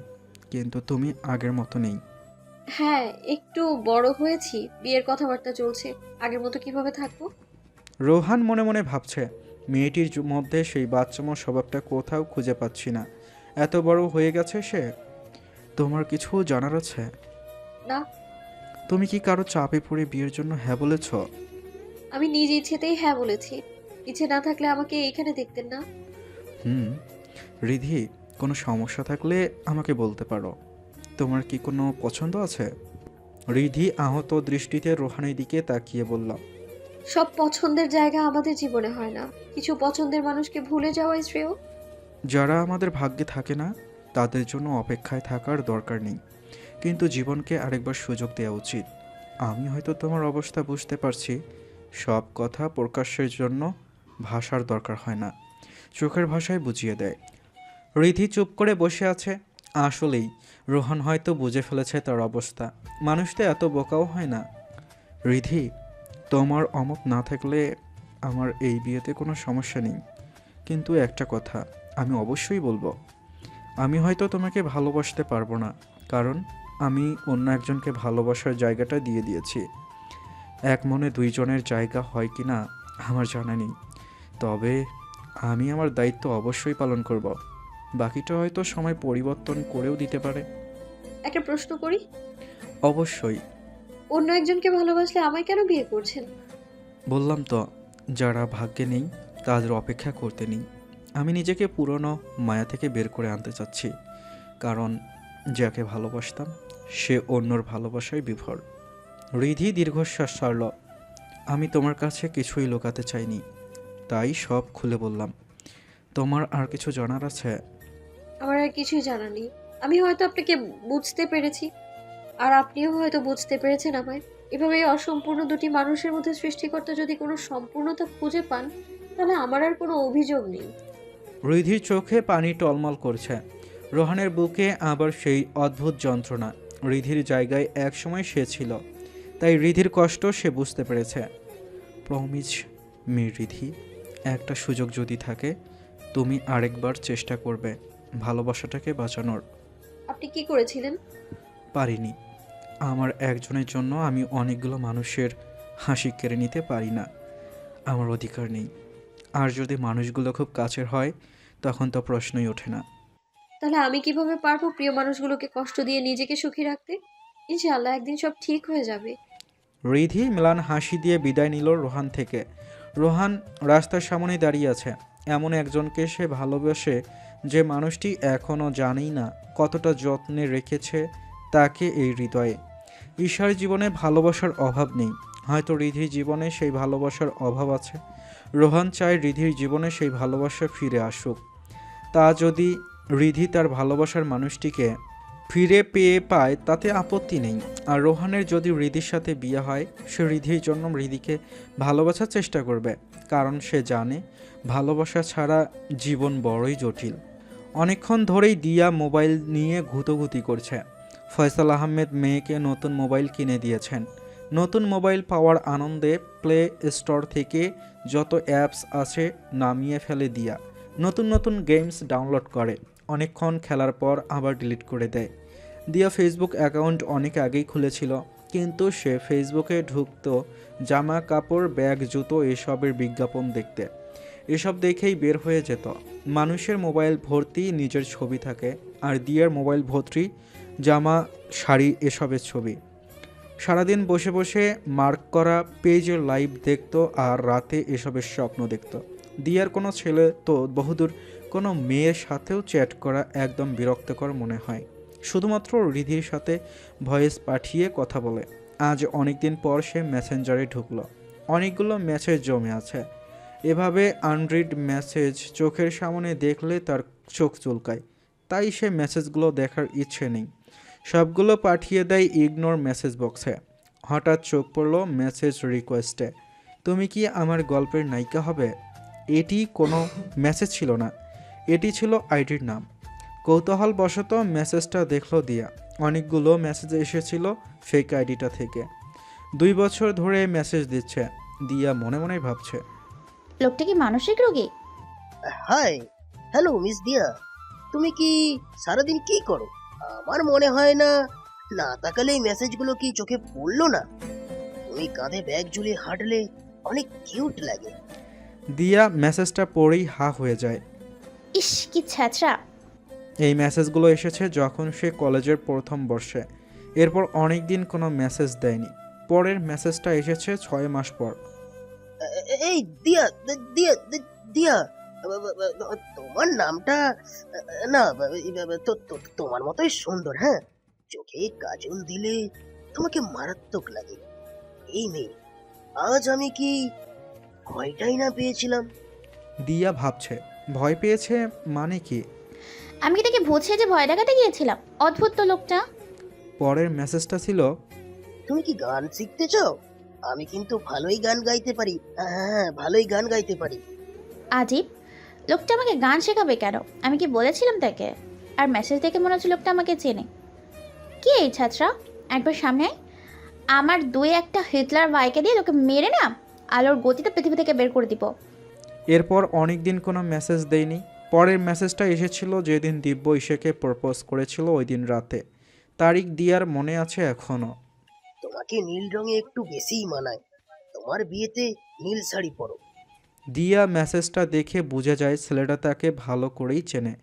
কিন্তু তুমি আগের মতো নেই। হ্যাঁ, একটু বড় হয়েছি, বিয়ের কথাবার্তা চলছে, আগের মতো কিভাবে থাকবো? রোহান মনে মনে ভাবছে, মেয়েটির মধ্যে সেই বাচ্চামো স্বভাবটা কোথাও খুঁজে পাচ্ছি না। এত বড় হয়ে গেছে সে। তোমার কিছু জানার আছে? না। তুমি কি কারো চাপে পড়ে বিয়ের জন্য হ্যাঁ বলেছ? আমি নিজ ইচ্ছেতেই হ্যাঁ বলেছি। ইচ্ছে না থাকলে আমাকে এখানে দেখতেন না। রিধি, কোনো সমস্যা থাকলে আমাকে বলতে পারো। তোমার কি কোনো পছন্দ আছে? রিধি আহত দৃষ্টিতে রোহানের দিকে তাকিয়ে বলল, সব পছন্দের জায়গা আমাদের জীবনে হয় না। কিছু পছন্দের মানুষকে ভুলে যাওয়াই শ্রেয়। যারা আমাদের ভাগ্যে থাকে না তাদের জন্য অপেক্ষায় থাকার দরকার নেই, কিন্তু জীবনকে আরেকবার সুযোগ দেওয়া উচিত। আমি হয়তো তোমার অবস্থা বুঝতে পারছি। সব কথা প্রকাশের জন্য ভাষার দরকার হয় না, চোখের ভাষায় বুঝিয়ে দেয়। রিধি চুপ করে বসে আছে। আসলেই রোহান হয়তো বুঝে ফেলেছে তার অবস্থা। মানুষটা এত বোকাও হয় না। রিধি, তোমার অমত না থাকলে আমার এই বিয়েতে কোনো সমস্যা নেই, কিন্তু একটা কথা আমি অবশ্যই বলবো। আমি হয়তো তোমাকে ভালোবাসতে পারবো না, কারণ আমি অন্য একজনকে ভালোবাসার জায়গাটা দিয়ে দিয়েছি। এক মনে দুইজনের জায়গা হয় কি না আমার জানা নেই, তবে আমি আমার দায়িত্ব অবশ্যই পালন করব। বাকিটা হয়তো সময় পরিবর্তন করেও দিতে পারে। একটা প্রশ্ন করি, অবশ্যই। অন্য একজনকে ভালোবাসলে আমায় কেন বিয়ে করছেন? বললাম তো, যারা ভাগ্যে নেই তাদের অপেক্ষা করতে নেই। আমি নিজেকে পুরনো মায়া থেকে বের করে আনতে চাচ্ছি, কারণ যাকে ভালোবাসতাম সে অন্যর ভালোবাসায় বিভোর। রিধি দীর্ঘশ্বাস ছাড়ল। আমি তোমার কাছে কিছুই লুকাতে চাইনি, তাই সব খুলে বললাম। তোমার আর কিছু জানার আছে? আমার আর কিছুই জানা নেই। আমি হয়তো আপনাকে বুঝতে পেরেছি, আর আপনিও হয়তো বুঝতে পেরেছেন আমায়। এভাবে এই অসম্পূর্ণ দুটি মানুষের মধ্যে সৃষ্টিকর্তা যদি কোনো সম্পূর্ণতা খুঁজে পান, তাহলে আমার আর কোনো অভিযোগ নেই। রিধির চোখে পানি টলমল করছে। রোহানের বুকে আবার সেই অদ্ভুত যন্ত্রণা। রিধির জায়গায় একসময় সে ছিল, তাই রিধির কষ্ট সে বুঝতে পেরেছে। প্রমিজ মি রিধি, একটা সুযোগ যদি থাকে তুমি আরেকবার চেষ্টা করবে ভালোবাসাটাকে বাঁচানোর। আপনি কি করেছিলেন? পারিনি। আমার একজনের জন্য আমি অনেকগুলো মানুষের হাসি কেড়ে নিতে পারি না, আমার অধিকার নেই। আর যদি মানুষগুলো খুব কাছের হয় তখন তো প্রশ্নই ওঠে না। তাহলে আমি কিভাবে পারবো প্রিয় মানুষগুলোকে কষ্ট দিয়ে নিজেকে সুখী রাখতে? ইনশাআল্লাহ একদিন সব ঠিক হয়ে যাবে। রিধি ম্লান হাসি দিয়ে বিদায় নিল রোহান থেকে। রোহান রাস্তার সামনে দাঁড়িয়ে আছে। এমন একজনকে সে ভালোবাসে যে মানুষটি এখনও জানেই না কতটা যত্নে রেখেছে তাকে এই হৃদয়ে। ঈশার জীবনে ভালোবাসার অভাব নেই, হয়তো রিধির জীবনে সেই ভালোবাসার অভাব আছে। রোহান চায় রিধির জীবনে সেই ভালোবাসা ফিরে আসুক। তা যদি রিধি তার ভালোবাসার মানুষটিকে ফিরে পেয়ে পায় তাতে আপত্তি নেই। আর রোহানের যদি রিধির সাথে বিয়ে হয়, সে রিধির জন্য রিধিকে ভালোবাসার চেষ্টা করবে, কারণ সে জানে ভালোবাসা ছাড়া জীবন বড়ই জটিল। অনেকক্ষণ ধরেই দিয়া মোবাইল নিয়ে ঘুতোঘুতি করছে। ফয়সাল আহমেদ মেয়েকে নতুন মোবাইল কিনে দিয়েছেন। নতুন মোবাইল পাওয়ার আনন্দে প্লে স্টোর থেকে যত অ্যাপস আছে নামিয়ে ফেলে দিয়া। নতুন নতুন গেমস ডাউনলোড করে, অনেকক্ষণ খেলার পর আবার ডিলিট করে দেয়। দিয়া ফেসবুক অ্যাকাউন্ট অনেক আগেই খুলেছিল, কিন্তু সে ফেসবুকে ঢুকত জামা কাপড়, ব্যাগ, জুতো এসবের বিজ্ঞাপন দেখতে। এসব দেখেই বের হয়ে যেত। মানুষের মোবাইল ভর্তি নিজের ছবি থাকে, আর দিয়ার মোবাইল ভর্তি জামা, শাড়ি এসবের ছবি। সারাদিন বসে বসে মার্ক করা পেজের লাইভ দেখত, আর রাতে এসবের স্বপ্ন দেখত। দিয়ার কোনো ছেলে তো বহুদূর কোনো মেয়ের সাথেও চ্যাট করা একদম বিরক্তকর মনে হয়। শুধুমাত্র রিধির সাথে ভয়েস পাঠিয়ে কথা বলে। আজ অনেকদিন পর সে মেসেঞ্জারে ঢুকলো। অনেকগুলো মেসেজ জমে আছে। এভাবে আনরিড মেসেজ চোখের সামনে দেখলে তার চোখ চুলকায়, তাই সে মেসেজগুলো দেখার ইচ্ছে নেই। সবগুলো পাঠিয়ে দেয় ইগনোর মেসেজ বক্সে। হঠাৎ চোখ পড়ল মেসেজ রিকোয়েস্টে। তুমি কি আমার গল্পের নায়িকা হবে? এটি কোনো মেসেজ ছিল না, এটি ছিল আইডির নাম। কৌতূহলবশত মেসেজটা দেখল দিয়া। অনেকগুলো মেসেজ এসেছিল ফেক আইডিটা থেকে। 2 বছর ধরে মেসেজ দিচ্ছে। দিয়া মনে মনে ভাবছে, লোকটা কি মানসিক রোগী? হাই, হ্যালো মিস দিয়া, তুমি কি সারাদিন কি করো? আমার মনে হয় না না তাকালে এই মেসেজগুলো কি চোখে পড়লো না? তুমি কাঁধে ব্যাগ ঝুলিয়ে হাঁটলে অনেক কিউট লাগে। দিয়া মেসেজটা পড়েই হা হয়ে যায়। ইস, কি ছ্যাঁচড়া। এই মেসেজগুলো এসেছে যখন সে কলেজের প্রথম বর্ষে। এরপর অনেক দিন কোনো মেসেজ দেয়নি। পরের মেসেজটা এসেছে 6 মাস পর। এই দিয়া দিয়া দিয়া, তোমার নামটা না তোমার মতোই সুন্দর। হ্যাঁ, চোখে কাজল দিলে তোমাকে মারাত্মক লাগে। এই মেয়ে, আজ আমি কি ভয়টাই না পেয়েছিলাম। দিয়া ভাবছে, ভয় পেয়েছে মানে কি? আমি কি তাকে বুঝিয়ে যে ভয় দেখাতে গিয়েছিলাম? অদ্ভুত তো লোকটা। পরের মেসেজটা ছিল, তুমি কি গান শিখতে চাও? আমি কিন্তু ভালোই গান গাইতে পারি। হ্যাঁ, ভালোই গান গাইতে পারি। আজীব, লোকটা আমাকে গান শেখাবে কেন? আমি কি বলেছিলাম তাকে? আর মেসেজ দেখে মনে হচ্ছে লোকটা আমাকে চেনে। কি এই ছাত্রা, একবার সামনে আয়। আমার দুই একটা হিটলার ভাইকে দিয়ে তোকে মেরে না আলোর গতিতে পৃথিবী থেকে বের করে দিব। এরপর অনেক দিন কোনো মেসেজ দেয়নি। পরের মেসেজটা এসেছিল যেদিন দিব্য ঈশাকে প্রপোজ করেছিল, ওই দিন রাতে। তারিখ দিয়ার মনে আছে এখনও। তোমাকে নীল রঙে একটু বেশিই মানায়, তোমার বিয়েতে নীল শাড়ি পরো। দিয়া মেসেজটা দেখে বোঝা যায় ছেলেটা তাকে ভালো করেই চেনে।